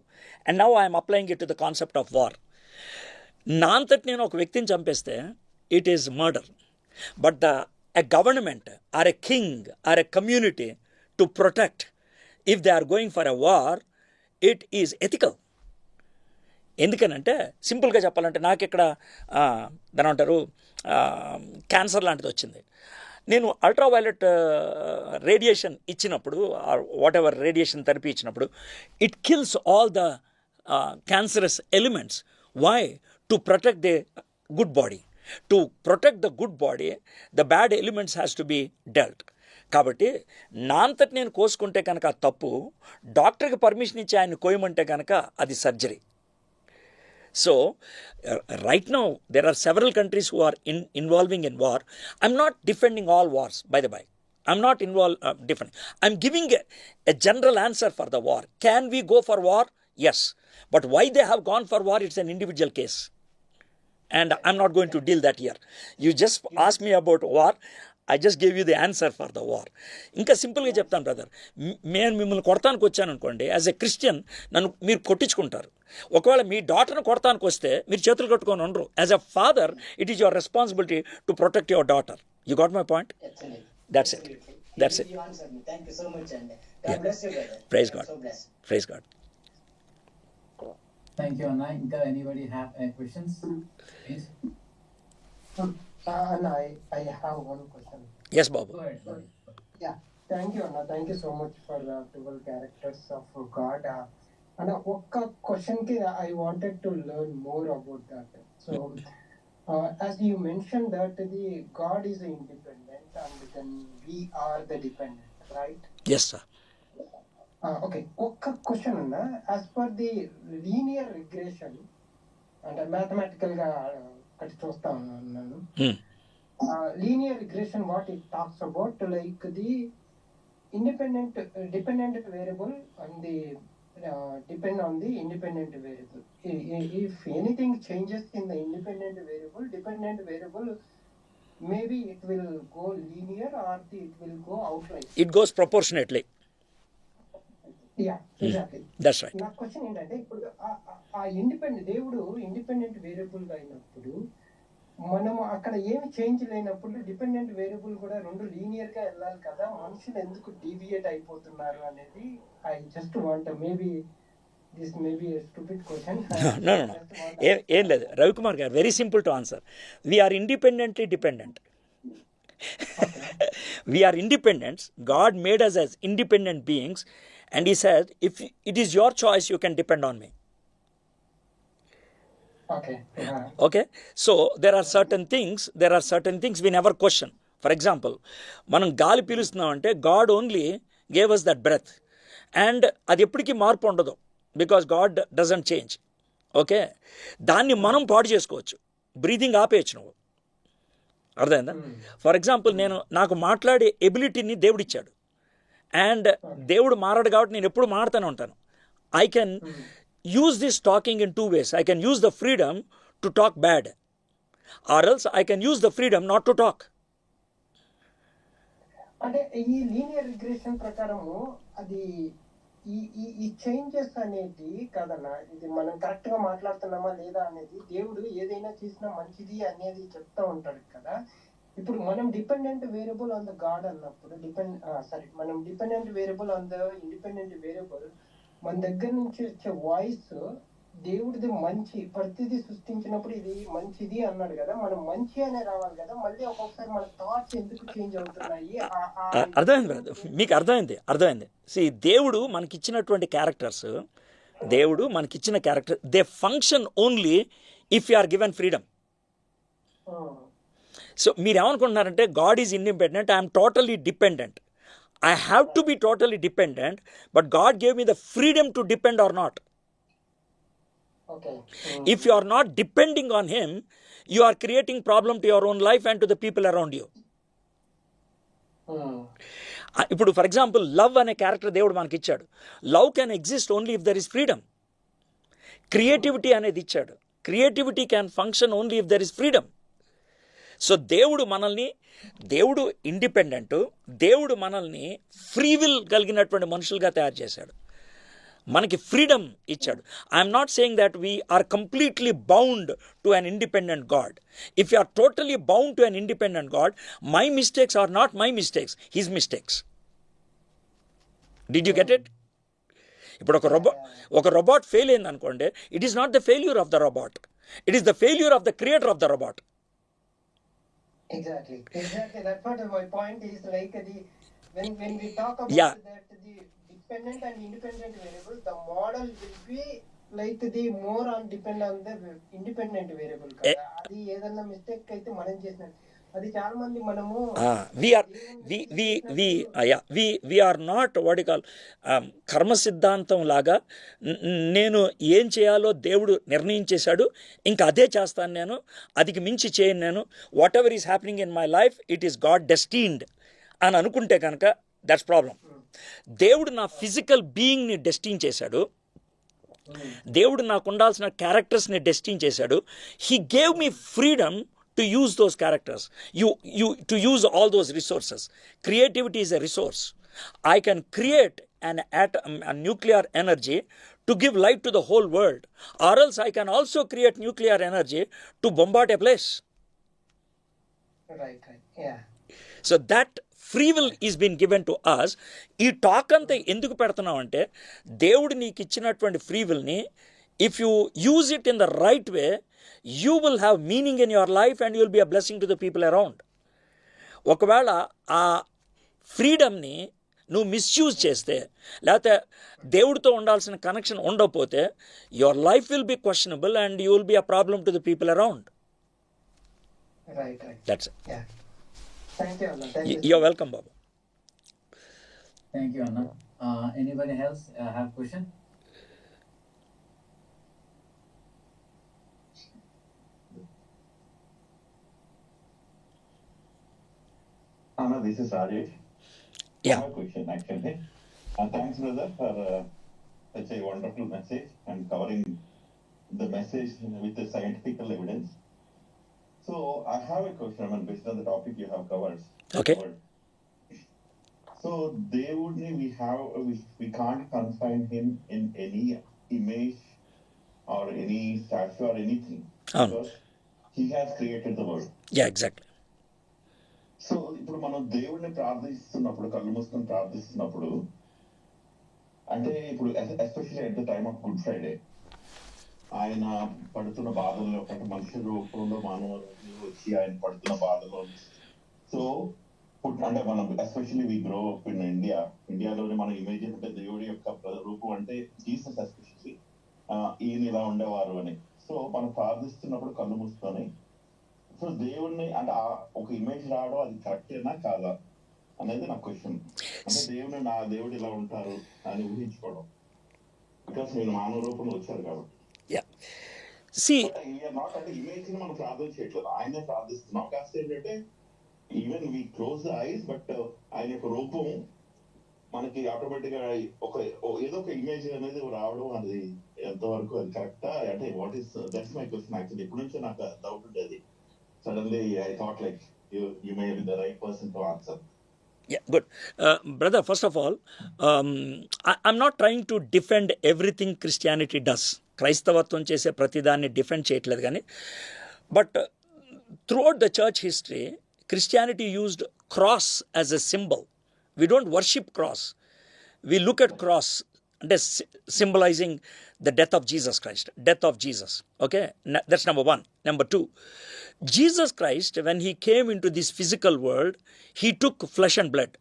A: and now I'm applying it to the concept of war. నా అంతటి నేను ఒక వ్యక్తిని చంపేస్తే it is murder. But a government or a king or a community to protect, if they are going for a war, it is ethical. ఎందుకనంటే సింపుల్గా చెప్పాలంటే నాకు ఇక్కడ దాని అంటారు క్యాన్సర్ లాంటిది వచ్చింది. నేను అల్ట్రావైలెట్ రేడియేషన్ ఇచ్చినప్పుడు వాట్ ఎవర్ రేడియేషన్ థెరపీ ఇచ్చినప్పుడు it kills all the cancerous elements. Why? To protect the good body. To protect the good body the bad elements has to be dealt. కాబట్టి నా అంతటి నేను కోసుకుంటే కనుక తప్పు, డాక్టర్కి పర్మిషన్ ఇచ్చి ఆయన కోయమంటే కనుక అది surgery. So, right now, there are several countries who are involving in war. I'm not defending all wars, by the by. I'm not defending. I'm giving a general answer for the war. Can we go for war? Yes. But why they have gone for war, it's an individual case. And I'm not going to deal that here. You just asked me about war. I just gave you the answer for the war. ఇంకా సింపుల్గా చెప్తాను brother, నేను మిమ్మల్ని కొడతానికి వచ్చాను అనుకోండి, as a Christian నన్ను మీరు కొట్టించుకుంటారు. ఒకవేళ మీ డాటర్ని కొడతానికి వస్తే మీరు చేతులు కట్టుకొని ఉండరు. As a father it is your responsibility to protect your daughter. You got my point?
C: Absolutely.
A: That's it.
C: Absolutely.
A: That's it.
C: You answered me. Thank you so much, and God bless you, brother.
A: Praise
C: I'm
A: God.
C: So blessed.
A: Praise God.
B: Thank you అన్న. ఇంకా anybody have questions please?
D: Anna, I have one question.
A: Yes, Babu.
B: Go ahead.
D: Yeah, thank you, Anna. Thank you so much for the 12 characters of God. Anna, one question I wanted to learn more about that. So, as you mentioned that the God is independent and then we are the dependent, right?
A: Yes, sir.
D: Okay. One question, Anna. As per the linear regression and mathematical కట్టి చూస్తా ఉన్నాను. Linear regression what it talks about like the dependent variable and the depend on the independent variable. If anything changes in the independent variable, maybe it will go linear or it will go outlier.
A: It goes proportionately.
D: Yeah, exactly.
A: That's right.
D: నా question ఏంటంటే ఇప్పుడు ఆ దేవుడు independent variable అయినప్పుడు మనము అక్కడ ఏమి change లేనప్పుడు డిపెండెంట్ వేరియబుల్ కూడా రెండు లీనియర్ గా వెళ్ళాలి కదా, మనుషులు ఎందుకు డీవియేట్ అయిపోతున్నారు అనేది I just want maybe this maybe stupid question.
A: No. ఏం లేదు రవికుమార్ గారు, very simple to answer. We are independently dependent. We are independents. God made us as independent beings. And he said, if it is your choice, you can depend on me. Okay? So, there are certain things we never question. For example, మనం గాలి పీలుస్తున్నాం అంటే God only gave us that breath. And అది ఎప్పటికీ మార్పు ఉండదు. Because God doesn't change. Okay? దాన్ని మనం పాడు చేసుకోవచ్చు. బ్రీతింగ్ ఆపేయచ్చు నువ్వు. అర్థమైందా? ఫర్ ఎగ్జాంపుల్ నాకు మాట్లాడే ఎబిలిటీని దేవుడిచ్చాడు. అండ్ దేవుడు మారాడు కాబట్టి నేను ఎప్పుడు మారుతూనే ఉంటాను. I can use this talking in 2 ways. I can use the freedom to talk bad or else I can use the freedom not to talk.
D: అంటే ఈ లీనియర్ రిగ్రెషన్ ప్రకారము అది ఈ చేంజెస్ అనేది కదన్నా, ఇది మనం కరెక్ట్ గా మాట్లాడుతున్నామా లేదా అనేది దేవుడు ఏదైనా చేసినా మంచిది అనేది చెప్తా ఉంటాడు కదా. ఇప్పుడు మనం dependent variable on the God అన్నప్పుడు మనం dependent variable on the independent variable, మన దగ్గర నుంచి వచ్చే వాయిస్ దేవుడిది మంచి ప్రతిదీ సృష్టించినప్పుడు ఇది మంచిది అన్నాడు కదా, మనం మంచి అనే రావాలి కదా. మళ్ళీ ఒక్కొక్కసారి మన థాట్స్ ఎందుకు చేంజ్ అవుతున్నాయి?
A: అర్థమైంది, మీకు అర్థమైంది. దేవుడు మనకిచ్చినటువంటి characters, they function only if you are given freedom. So మీరు ఏమనుకుంటున్నారంటే God is independent, I'm totally dependent. I have to be totally dependent, but God gave me the freedom to depend or not.
D: Okay.
A: If you are not depending on Him, you are creating problem to your own life and to the people around you. ఇప్పుడు for example love అనే character దేవుడు మనకి ఇచ్చాడు. Love can exist only if there is freedom. Creativity అనేది ఇచ్చాడు. Creativity can function only if there is freedom. So దేవుడు independent, దేవుడు మనల్ని ఫ్రీ విల్ కలిగినటువంటి మనుషులుగా తయారు చేశాడు, మనకి ఫ్రీడమ్ ఇచ్చాడు. I'm not saying that we are completely bound to an independent God. If you are totally bound to an independent God, my mistakes are not my mistakes, his mistakes. Did you get it? ఇప్పుడు ఒక robot fail అయింది అనుకోండి, it is not the failure of the robot, it is the failure of the creator of the robot.
D: Exactly. That's what my point is. Like when we talk about that the dependent and independent variable, the model will be like the more on depend on the independent variable. అది ఏదన్నా mistake అయితే మనం చేసిన అది చాలా మంది మనము
A: we are not what you call karma సిద్ధాంతం లాగా నేను ఏం చేయాలో దేవుడు నిర్ణయించేశాడు, ఇంకా అదే చేస్తాను నేను, అదికి మించి చేయను నేను, what ever is happening in my life it is God destined అని అనుకుంటే కనుక దట్స్ ప్రాబ్లం. దేవుడు నా ఫిజికల్ బీయింగ్ని డెస్టిన్ చేశాడు, దేవుడు నాకు ఉండాల్సిన క్యారెక్టర్స్ని డెస్టిన్ చేశాడు. He gave me freedom to use those characters, to use all those resources. Creativity is a resource. I can create an atom, a nuclear energy to give light to the whole world, or else I can also create nuclear energy to bombard a place.
D: Right, yeah.
A: So that free will is been given to us. ఈ talk అంతా ఎందుకు పెడుతున్నాం అంటే, దేవుడు నీకు ఇచ్చినటువంటి free విల్ని if you use it in the right way, you will have meaning in your life and you will be a blessing to the people around. ఒకవేళ ఆ ఫ్రీడమ్ని నువ్వు మిస్యూజ్ చేస్తే, లేకపోతే దేవుడితో ఉండాల్సిన కనెక్షన్ ఉండకపోతే, your life will be questionable and you will be a problem to the people around.
D: Right.
A: That's it.
D: Yeah. Thank you, Anna.
A: You're welcome, Babu.
B: Thank you, Anna. Anybody else have question?
E: Anna, this is Rajesh.
A: Yeah.
E: I have a question actually. Thanks, brother, for such a wonderful message and covering the message with the scientific evidence. So I have a question based on the topic you have covered.
A: Okay.
E: So Devudni we can't confine him in any image or any statue or anything, because he has created the world.
A: Yeah, exactly.
E: So ఇప్పుడు మనం దేవుడిని ప్రార్థిస్తున్నప్పుడు, కళ్ళు మూసుకొని ప్రార్థిస్తున్నప్పుడు, అంటే ఇప్పుడు especially at the time of good Friday, ఆయన పడుతున్న బాధల్లో, అంటే మనిషి రూపంలో మానవ రూపంలో వచ్చి ఆయన పడుతున్న బాధలో, సో అంటే మనం especially we grow up in ఇండియాలోనే మన ఇమేజ్ అంటే దేవుడి యొక్క రూపం అంటే జీసస్, ఎస్పెషల్లీ ఈయన ఇలా ఉండేవారు అని. సో మనం ప్రార్థిస్తున్నప్పుడు కళ్ళు మూసుకొని, సో దేవుడిని అంటే ఒక ఇమేజ్ రావడం అది కరెక్టేనా కాదా అనేది నా క్వశ్చన్. అంటే దేవుడు ఇలా ఉంటారు అని ఊహించుకోవడం, బికాస్ నేను మానవ రూపంలో వచ్చారు కాబట్టి. నాట్ అంటే ఇమేజ్ ని మనం ప్రార్థన చేయట్లేదు, ఆయనే ప్రార్థిస్తున్నాం. కాస్త ఏంటంటే even we close the ice, but ఆయన యొక్క రూపం మనకి ఆటోమేటిక్ గా ఏదో ఒక ఇమేజ్ అనేది రావడం, అది ఎంతవరకు అది కరెక్టా అంటే what is that's my question actually. ఇప్పటి నుంచో నాకు డౌట్ ఉండేది. Suddenly I thought like you may be the right person to answer.
A: Yeah, good. Brother, first of all, I'm not trying to defend everything Christianity does. క్రైస్తవత్వం చేసే ప్రతిదాన్ని defend చేయట్లేదు కానీ, but throughout the church history Christianity used cross as a symbol. We don't worship cross. We look at cross అంటే symbolizing the death of Jesus Christ, death of Jesus. Okay, that's number one. Number two, Jesus Christ, when he came into this physical world, he took flesh and blood.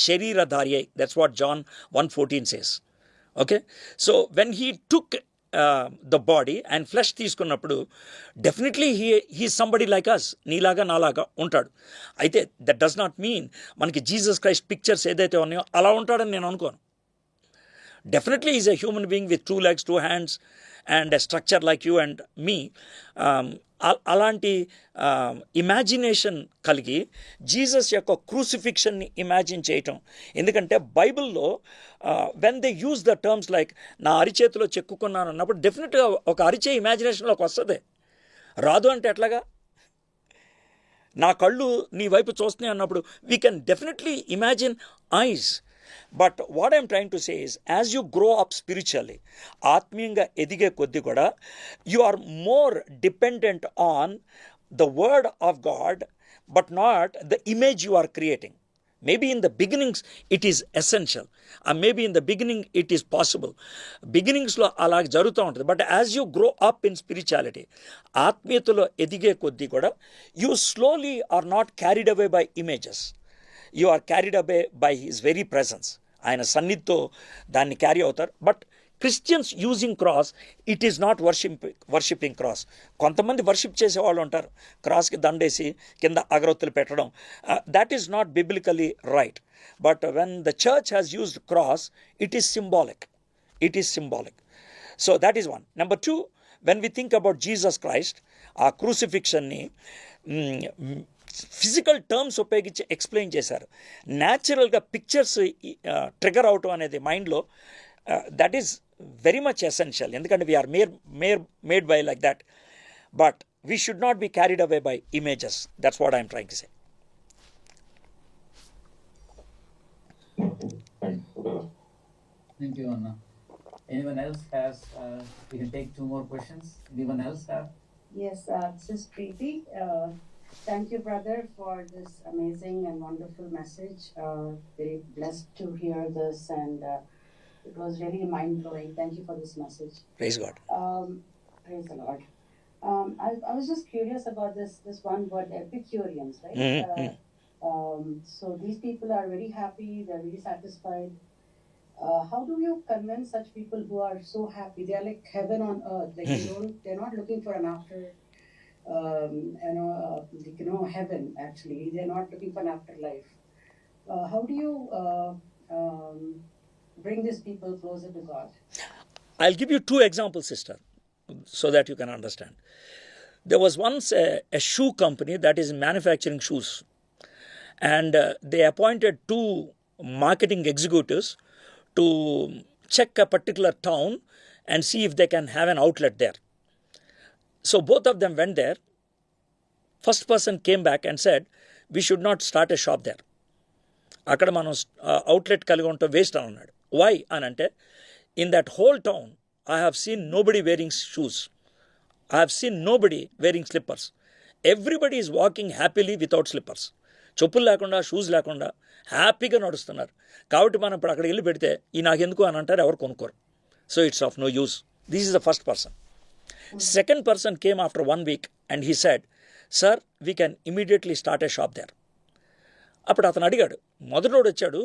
A: Sharira dharye, that's what John 1:14 says. Okay, so when he took the body and flesh తీసుకున్నప్పుడు definitely he somebody like us, నీలాగా నాలాగా ఉంటాడు. అయితే that does not mean మనకి Jesus Christ pictures ఏదైతే ఉన్నాయో అలా ఉంటాడని నేను అనుకోను. Definitely he's a human being with 2 legs, 2 hands and a structure like you and me. అలాంటి ఇమాజినేషన్ కలిగి జీసస్ యొక్క క్రూసిఫిక్షన్ని ఇమాజిన్ చేయటం. ఎందుకంటే బైబిల్లో when they use the terms like నా అరిచేతిలో చెక్కుకున్నాను అన్నప్పుడు డెఫినెట్గా ఒక అరిచే ఇమాజినేషన్లోకి వస్తుంది. రాదు అంటే ఎట్లాగా? నా కళ్ళు నీ వైపు చూస్తున్నాయి అన్నప్పుడు we can definitely imagine eyes. But what I'm trying to say is as you grow up spiritually, ఆత్మీయంగా ఎదిగే కొద్దీ కూడా you are more dependent on the word of God but not the image you are creating. Maybe in the beginnings it is essential, maybe in the beginning it is possible. బిగినింగ్స్లో అలా జరుగుతూ ఉంటుంది. But as you grow up in spirituality, ఆత్మీయతలో ఎదిగే కొద్దీ కూడా you slowly are not carried away by images, you are carried away by his very presence. ఆయన సన్నిధితో దాన్ని క్యారీ అవుతారు. But Christians using cross, it is not worshipping cross. కొంతమంది worship చేసేవాళ్ళు ఉంటారు, క్రాస్కి దండేసి కింద అగరొత్తులు పెట్టడం. That is not biblically right. But when the church has used cross, it is symbolic. It is symbolic. So that is one. Number two, when we think about Jesus Christ, ఆ క్రూసిఫిక్షన్ని physical terms ఉపయోగించి explain చేశారు. న్యాచురల్గా pictures trigger అవటం అనేది మైండ్లో that is very much essential, ఎందుకంటే we are made by like that, but we should not be carried away by images. That's what I am trying to say.
B: Thank you, Anna. Anyone else has, we can take 2 more questions. Anyone else have?
F: Yes, this is Preeti. Thank you, brother, for this amazing and wonderful message. Very blessed to hear this, and it was really mind-blowing. Thank you for this message.
A: Praise God.
F: Praise the Lord. I was just curious about this one word, Epicureans, right? So these people are very happy, they're very satisfied. How do you convince such people who are so happy? They are like heaven on earth. Like they're not looking for an after, heaven. Actually, they're not looking for an afterlife. How do you bring these people closer to God?
A: I'll give you 2 examples, sister, so that you can understand. There was once a shoe company that is manufacturing shoes, and they appointed 2 marketing executives to check a particular town and see if they can have an outlet there. So both of them went there. First person came back and said, we should not start a shop there. అక్కడ మనం outlet కలిగి ఉంటే waste అని అన్నాడు. Why అని అంటే, in that whole town I have seen nobody wearing shoes, I have seen nobody wearing slippers. Everybody is walking happily without slippers. చెప్పులు లేకుండా, షూస్ లేకుండా హ్యాపీగా నడుస్తున్నారు. కాబట్టి మనం ఇప్పుడు అక్కడికి వెళ్ళి పెడితే ఈ నాకెందుకు అని అంటారు, ఎవరు కొనుక్కోరు. So it's of no use. This is the first person. Second person came after 1 week and he said, sir we can immediately start a shop there. అప్పుడు అతను అడిగాడు, మొదటోడు వచ్చాడు,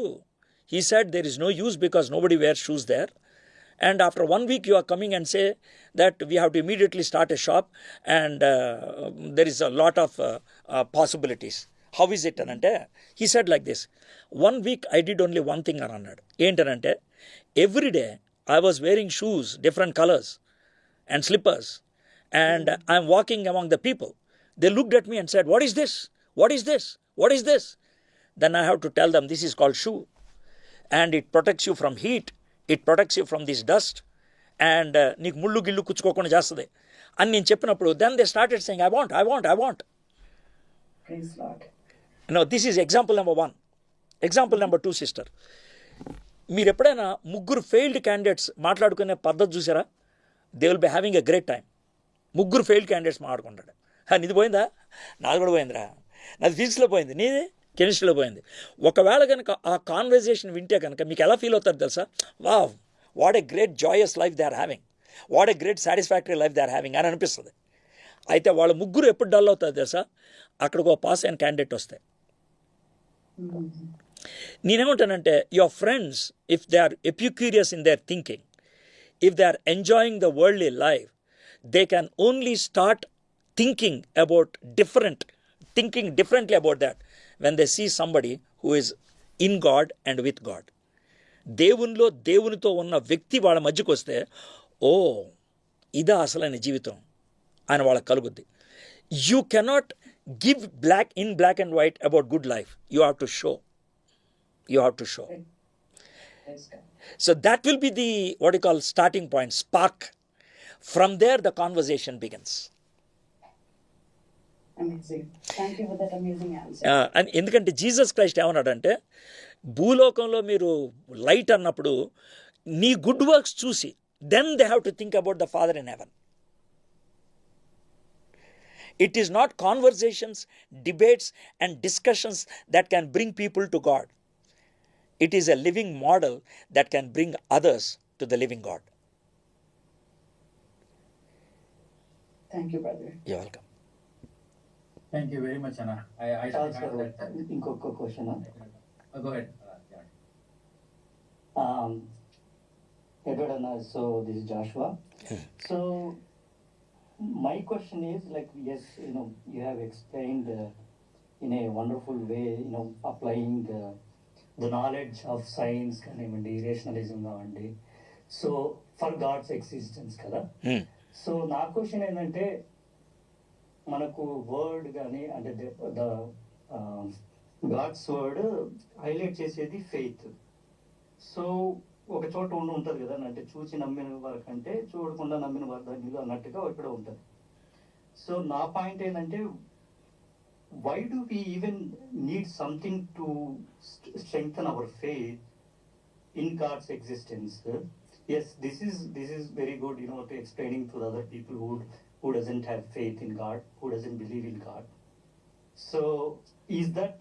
A: he said there is no use because nobody wears shoes there, and after 1 week you are coming and say that we have to immediately start a shop and there is a lot of possibilities. How is it anante? He said like this, 1 week I did only one thing అని అన్నాడు. ఏంటనంటే, every day I was wearing shoes, different colors and slippers, and I am walking among the people. They looked at me and said, what is this? What is this? What is this? Then I have to tell them this is called shoe, and it protects you from heat, it protects you from this dust, and నీకు ముళ్ళు గిళ్ళు కుచ్చుకోకుండా చేస్తుంది అని నేను చెప్పినప్పుడు, then they started saying, I want.
F: Praise Lord.
A: This is example number 1. Example number 2, sister. మీరు ఎప్పుడైనా ముగ్గురు failed candidates మాట్లాడుకునే పద్ధతి చూసారా? They will be having a great time. ముగ్గురు ఫెయిల్డ్ క్యాండిడేట్స్ మాట్లాడుకుంటాడు. నీది పోయిందా? నాది కూడా పోయిందిరా. నాది ఫిజిక్స్లో పోయింది, నీది కెమిస్ట్రీలో పోయింది. ఒకవేళ కనుక ఆ కాన్వర్జేషన్ వింటే కనుక మీకు ఎలా ఫీల్ అవుతారు తెలుసా? Wow, what a great joyous life they are having, what a great satisfactory life they are having అని అనిపిస్తుంది. అయితే వాళ్ళ ముగ్గురు ఎప్పుడు డల్ అవుతారు తెలుసా? అక్కడికి ఒక పాస్ అయిన క్యాండిడేట్ వస్తే. నేనేమంటానంటే, your friends, if they are epicurious in their thinking, if they are enjoying the worldly life, they can only start thinking differently about that when they see somebody who is in God and with God. దేవునితో ఉన్న వ్యక్తి వాళ్ళ మధ్యకు వస్తే, ఓ ఇదా అసలైన జీవితం అని వాళ్ళకి కలుగుద్ది. You cannot give black and white about good life. You have to show. So that will be the, what you call, starting point, spark. From there the conversation begins.
F: Amazing. Thank you for that amazing answer.
A: అని ఎందుకంటే Jesus Christ ఏమన్నాడంటే, భూలోకంలో మీరు light అన్నప్పుడు నీ good works చూసి then they have to think about the father in heaven. It is not conversations, debates and discussions that can bring people to God. It is a living model that can bring others to the living God.
F: Thank you, brother.
A: You're welcome.
B: Thank you very much, Anna. I
G: Charles గారు ఇంకొక question.
B: go ahead.
G: Edward Anna, so this is Joshua. So my question is, like, yes, you have explained in a wonderful way, applying the knowledge of science కానివ్వండి, rationalism కావండి, so for God's existence కదా. So నా question ఏంటంటే, మనకు word కానీ అంటే the God's word highlight చేసేది faith. So ఒక చోట ఉంటుంది కదా, అంటే చూసి నమ్మిన వరకు అంటే చూడకుండా నమ్మిన వరకు అన్నట్టుగా ఇక్కడ ఉంటుంది. సో నా పాయింట్ ఏంటంటే, why do we even need something to strengthen our faith in God's existence? Yes, this is very good, to explaining to the other people who doesn't have faith in God, who doesn't believe in God. So is that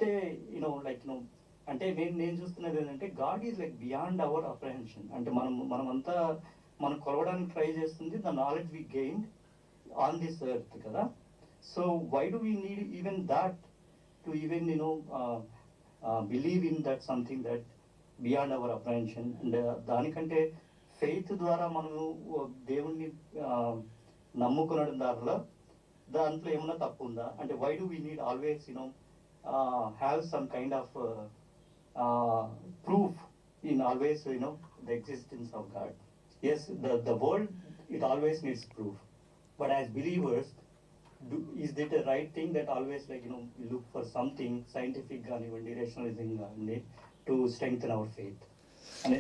G: అంటే నేను చూస్తున్నది ఏంటంటే, God is like beyond our apprehension. అంటే మనమంతా మనం కొలవడానికి try చేస్తుంది the knowledge we gained on this earth కదా. So why do we need even that to even believe in that something that beyond our apprehension? And దానికంటే faith ద్వారా మనము దేవుణ్ణి నమ్ముకునడం దాంట్లో ఏమన్నా తప్పు ఉందా? అంటే why do we need always have some kind of proof in always the existence of God? Yes, the world, it always needs proof, but as believers, is it a right thing that always we look for something scientific ganivandi, rationalism ganivandi, to strengthen our faith? And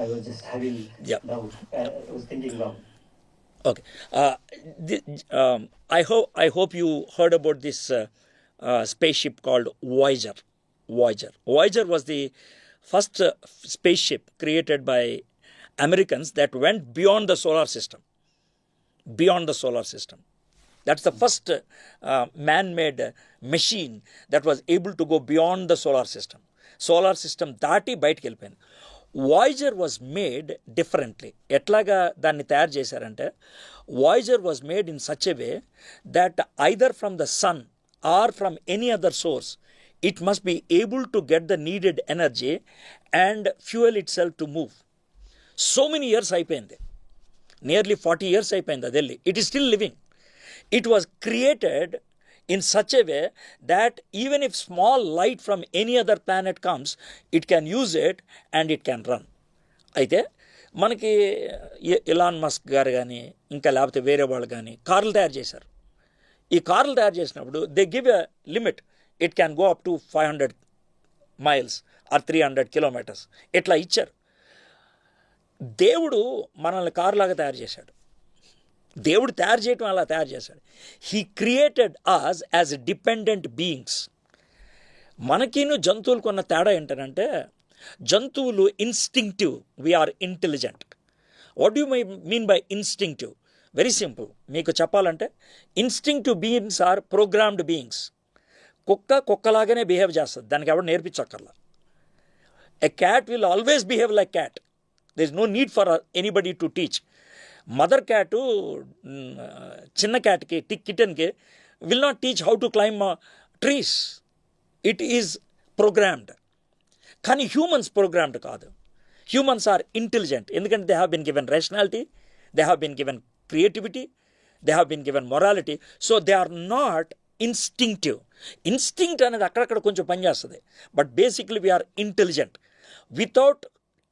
G: I was just having doubt. I was thinking about.
A: Okay, I hope you heard about this spaceship called Voyager. Voyager was the first spaceship created by Americans that went beyond the solar system. That's the first man-made machine that was able to go beyond the solar system. Solar system దాటి బయటికి వెళ్ళిపోయింది. Voyager was made differently. ఎట్లాగా దాన్ని తయారు చేశారంటే, Voyager was made in such a way that either from the sun or from any other source, it must be able to get the needed energy and fuel itself to move. So many years అయిపోయింది, nearly 40 years అయిపోయింది అది వెళ్ళి. It is still living. It was created in such a way that even if small light from any other planet comes, it can use it and it can run. అయితే మనకి Elon Musk గారు కానీ ఇంకా లేకపోతే వేరే వాళ్ళు కానీ కార్లు తయారు చేశారు. ఈ కార్లు తయారు చేసినప్పుడు they give a limit. It can go up to 500 miles or 300 kilometers. ఇట్లా ఇచ్చారు. దేవుడు మనల్ని కారులాగా తయారు చేశాడు. దేవుడు తయారు చేయటం అలా తయారు చేశాడు. He created us as dependent beings. మనకిను జంతువులకు ఉన్న తేడా ఏంటంటే, జంతువులు instinctive, we're intelligent. What you mean by instinctive? Very simple. మీకు చెప్పాలంటే, instinctive beings are programmed beings. కుక్కలాగానే బిహేవ్ చేస్తుంది, దానికి ఎవరు నేర్పించక్కర్లా. A cat will always behave like cat. There is no need for anybody to teach. Mother cat చిన్న క్యాట్కి కిటన్కి will not teach how to climb trees. It is programmed. కానీ humans programmed కాదు. Humans are intelligent. ఎందుకంటే they have been given rationality, they have been given creativity, they have been given morality. So they are not instinctive. Instinct అనేది అక్కడక్కడ కొంచెం పనిచేస్తుంది, but basically we're intelligent. Without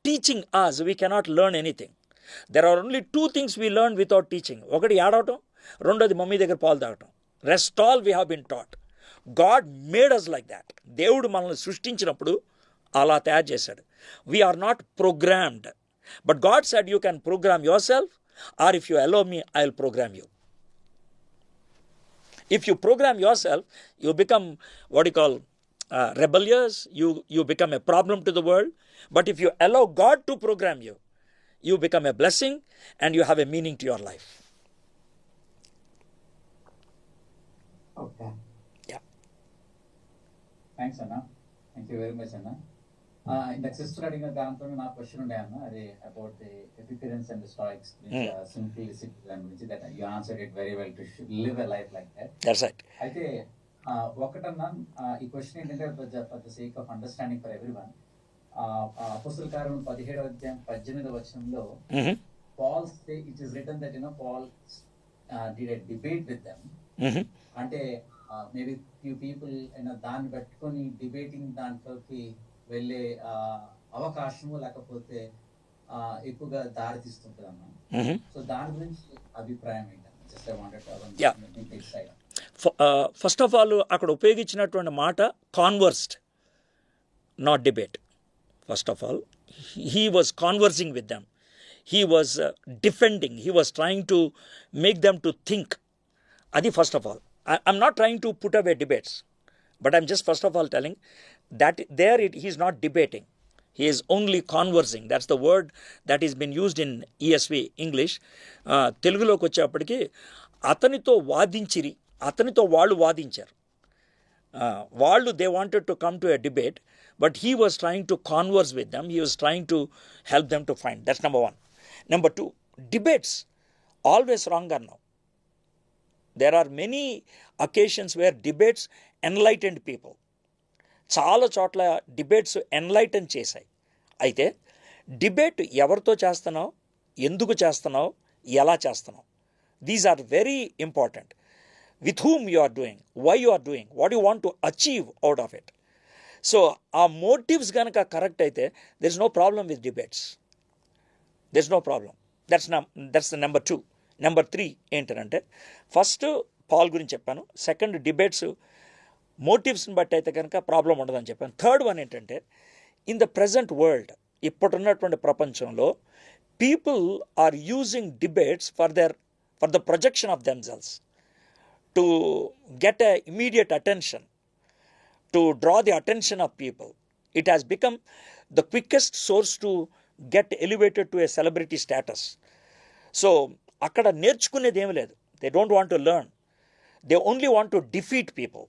A: teaching us we cannot learn anything. There are only 2 things we learn without teaching. ఒకటి ఏడవటం, రెండోది mummy దగ్గర పాలు తాగటం. Rest all we have been taught. God made us like that. దేవుడు మనల్ని సృష్టించినప్పుడు అలా తయారు చేశాడు. We are not programmed, but God said you can program yourself, or if you allow me I will program you. If you program yourself, you become what you call rebellious, you become a problem to the world. But if you allow God to program you, you become a blessing and you have a meaning to your life.
B: Okay,
A: Yeah.
B: Thanks అన్న, thank you very much అన్న. ఇందాక sister అడిగిన దాంతో నా question ఉండే అన్న, అది about the Epicureans and Stoics simplicity దాని గురించి, that you answered it very well, to live a life like that.
A: That's right.
B: అయితే ఒకటన్నా ఈ క్వశ్చన్ ఏంటంటే for the sake of understanding for everyone, అపోస్తల కార్యం 17వ అధ్యాయం 18వ వచనంలో
A: Mm-hmm.
B: Paul say it is written that Paul did a debate with them.
A: Mm-hmm.
B: అంటే maybe few people దాన్ని పెట్టుకొని డిబేటింగ్ దాంట్లోకి వెళ్ళే అవకాశము లేకపోతే ఎక్కువగా దారి తీస్తుంటుంది అన్న.
A: Mm-hmm.
B: సో దాని గురించి అభిప్రాయం ఏంటన్నా? Just I wanted
A: Yeah. First of all అక్కడ ఉపయోగించినటువంటి మాట conversed, not debate. First of all he was conversing with them, he was defending, he was trying to make them to think. Adi first of all, I'm not trying to put away debates, but I'm just first of all telling that there he's not debating, he is only conversing. That's the word that is been used in ESV English. Teluguloki వచ్చేప్పటికి అతనితో వాదించిరి, అతనితో వాళ్ళు వాదించారు. వాళ్ళు they wanted to come to a debate, but he was trying to converse with them, he was trying to help them to find. That's number one. Number two, debates always wrong now. There are many occasions where debates enlightened people. చాలా చోట్ల debates enlighten చేశాయి. అయితే debate ఎవరితో చేస్తున్నావు, ఎందుకు చేస్తున్నావు, ఎలా చేస్తున్నావు, these are very important. With whom you are doing, why you are doing, what you want to achieve out of it. So ఆ మోటివ్స్ కనుక కరెక్ట్ అయితే there is no problem with debates, there is no problem. That's the number 2. Number 3 ఏంటంటే, first Paul గురించి చెప్పాను, second debates మోటివ్స్ని బట్టి అయితే కనుక problem ఉండదని చెప్పాను. థర్డ్ వన్ ఏంటంటే, ఇన్ ద ప్రజెంట్ వరల్డ్, ఇప్పుడున్నటువంటి ప్రపంచంలో people are using debates for the projection of themselves, to get a immediate attention, to draw the attention of people. It has become the quickest source to get elevated to a celebrity status. So అక్కడ నేర్చుకునేది ఏమి లేదు. They don't want to learn. They only want to defeat people.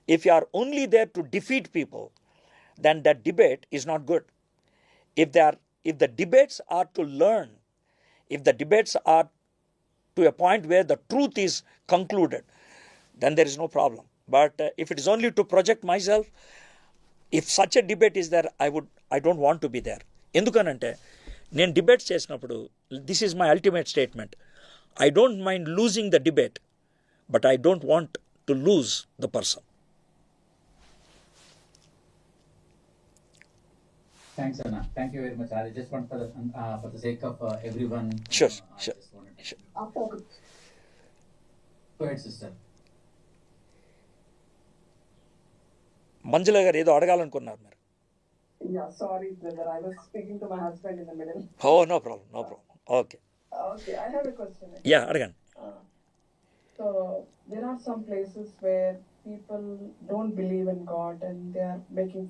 A: If you are only there to defeat people, then that debate is not good. If the debates are to learn, if the debates are to a point where the truth is concluded, then there is no problem. But if it is only to project myself, if such a debate is there, I don't want to be there. ఎందుకనంటే నేను debates చేసినప్పుడు, this is my ultimate statement, I don't mind losing the debate, but I don't want to lose the person.
B: Thanks Anna, thank you very much. I just want for the sake of everyone.
A: Sure.
B: Go ahead sister.
A: మంజుల గారు ఏదో అడగాలనుకున్నారు మీరు.
H: Yeah, sorry brother, I was speaking to my husband in the middle.
A: Oh, no problem. Okay,
H: I have a question.
A: yeah, అడగండి.
H: So there are some places where people don't believe in God and they're making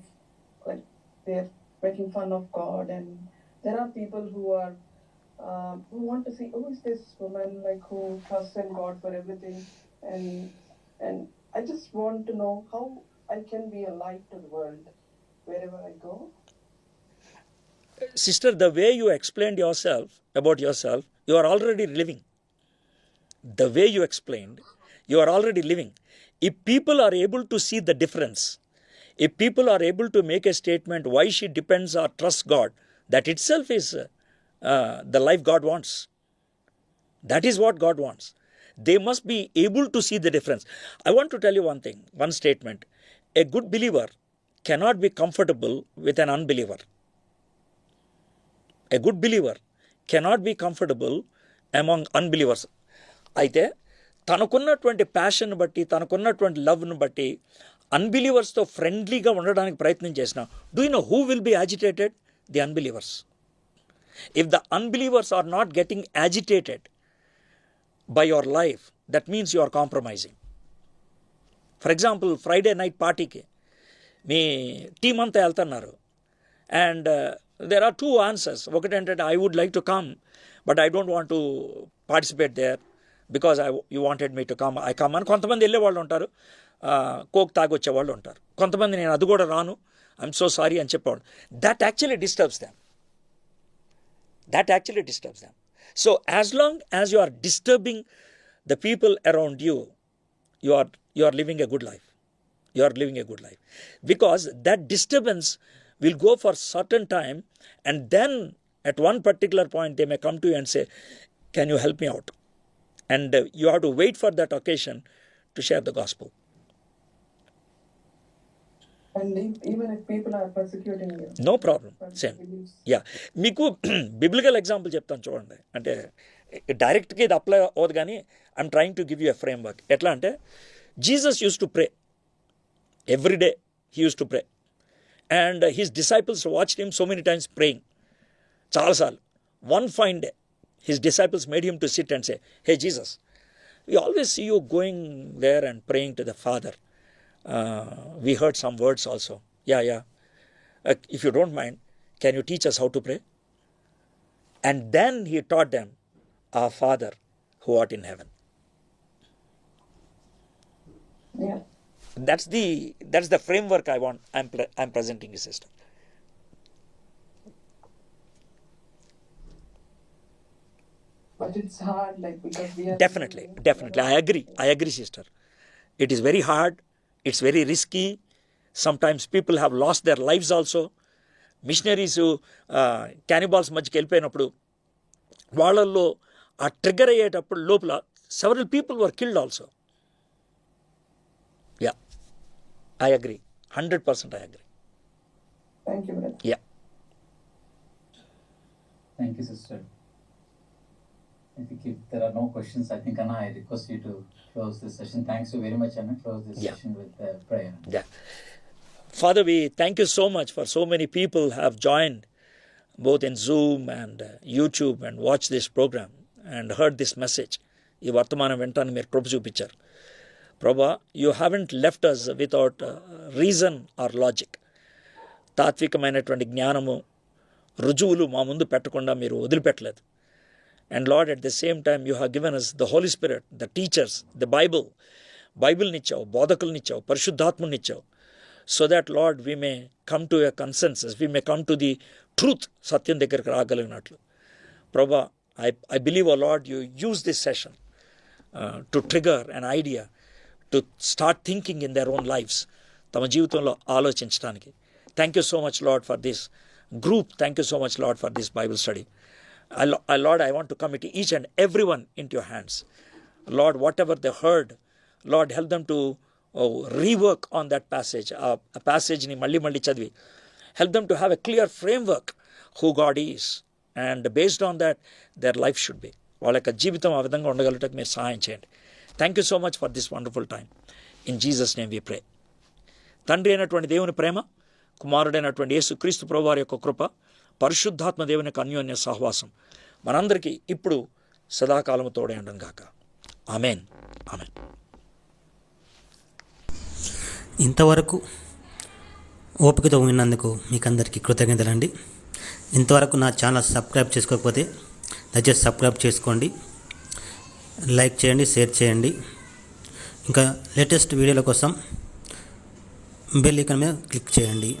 H: fun of God, and there are people who want to see, who is this woman, who trusts in God for everything, and I just want to know how I can be a light to the world wherever I go.
A: Sister, the way you explained about yourself, you are already living. The way you explained, you are already living. If people are able to see the difference, if people are able to make a statement why she depends or trusts God, that itself is the life God wants. That is what God wants. They must be able to see the difference. I want to tell you one thing, one statement. A good believer cannot be comfortable with an unbeliever. A good believer cannot be comfortable among unbelievers. అయితే తనకున్నటువంటి passion బట్టి, తనకున్నటువంటి లవ్ను బట్టి అన్బిలీవర్స్తో ఫ్రెండ్లీగా ఉండడానికి ప్రయత్నం చేసిన, do you know who will be agitated? The unbelievers. If the unbelievers are not getting agitated by your life, that means you are compromising. For example Friday night పార్టీకి మీ టీం అంతా వెళ్తున్నారు, అండ్ దేర్ ఆర్ 2 ఆన్సర్స్. ఒకటి ఏంటంటే I would like to come but I don't want to participate there because you wanted me to come, I come అని కొంతమంది వెళ్ళేవాళ్ళు ఉంటారు, కోక్ తాగి వచ్చేవాళ్ళు ఉంటారు. కొంతమంది నేను అది కూడా రాను, ఐఎమ్ సో సారీ అని చెప్పేవాళ్ళు. That actually disturbs them. So as long as you are disturbing the people around you, you are living a good life. Because that disturbance will go for certain time, and then at one particular point they may come to you and say, can you help me out? And you have to wait for that occasion to share the gospel.
H: And even if people are persecuting you.
A: No problem.
H: for
A: Same.
H: beliefs.
A: Yeah, మీకు biblical example చెప్తాను చూడండి. అంటే డైరెక్ట్గా ఇది apply అవ్వదు, కానీ I'm trying to give you a framework. ఎట్లా అంటే Jesus use to pray every day. He use to pray and his disciples watched him so many times praying. చాలాసార్లు. One fine day his disciples made him to sit and say, hey Jesus, we always see you going there and praying to the Father. We heard some words also. Yeah. If you don't mind, can you teach us how to pray? And then he taught them, our Father who art in heaven.
H: Yeah.
A: That's the framework I'm presenting you, sister.
H: But it's hard, like, because we are
A: Definitely. I agree, sister. It is very hard. It's very risky. Sometimes people have lost their lives also. Missionaries cannibals మధ్యకి వెళ్ళిపోయినప్పుడు వాళ్ళల్లో ఆ trigger అయ్యేటప్పుడు లోపల several people were killed also. Yeah, I agree, 100% I agree.
H: Thank you, brother.
A: Yeah.
B: Thank you, sister. I think if there are no questions, I think, Anna, I request you to close this session. Thanks you very much, Anna. Close this session with prayer.
A: Yeah. Father, we thank you so much for so many people have joined both in Zoom and YouTube and watched this program and heard this message. ఈ వర్తమానం వెంటనే మీరు కృప చూపించారు ప్రభా. You haven't left us without reason or logic. తాత్వికమైనటువంటి జ్ఞానము, రుజువులు మా ముందు పెట్టకుండా మీరు వదిలిపెట్టలేదు. And Lord, at the same time, you have given us the Holy Spirit, the teachers, the బైబిల్నిచ్చావు, బోధకులనిచ్చావు, పరిశుద్ధాత్మనిచ్చావు. So that, Lord, we may come to a consensus, we may come to the truth, సత్యం దగ్గరికి రాగలిగినట్లు. Prabha, I believe, oh Lord, you use this session to trigger an idea, to start thinking in their own lives, తమ జీవితంలో ఆలోచించడానికి. Thank you so much, Lord, for this group. Thank you so much, Lord, for this Bible study. Lord, I want to commit each and everyone into your hands. Lord, whatever they heard, Lord, help them to rework on that passage. A passage ni malli chadvi. Help them to have a clear framework who God is. And based on that, their life should be. వాళ్ళ యొక్క జీవితం ఆ విధంగా ఉండగలటకు మీరు సహాయం చేయండి. Thank you so much for this wonderful time. In Jesus name we pray. తండ్రి అయినటువంటి దేవుని ప్రేమ, కుమారుడైనటువంటి యేసు క్రీస్తు ప్రభువారి యొక్క కృప, పరిశుద్ధాత్మ దేవుని యొక్క అన్యోన్య సహవాసం మనందరికీ ఇప్పుడు సదాకాలము తోడై ఉండను గాక. ఆమేన్.
I: ఇంతవరకు ఓపికతో విన్నందుకు మీకు అందరికీ కృతజ్ఞతలండి. ఇంతవరకు నా ఛానల్ సబ్స్క్రైబ్ చేసుకోకపోతే దయచేసి సబ్స్క్రైబ్ చేసుకోండి, లైక్ చేయండి, షేర్ చేయండి. ఇంకా లేటెస్ట్ వీడియోల కోసం బెల్ ఐకాన్ మీద క్లిక్ చేయండి.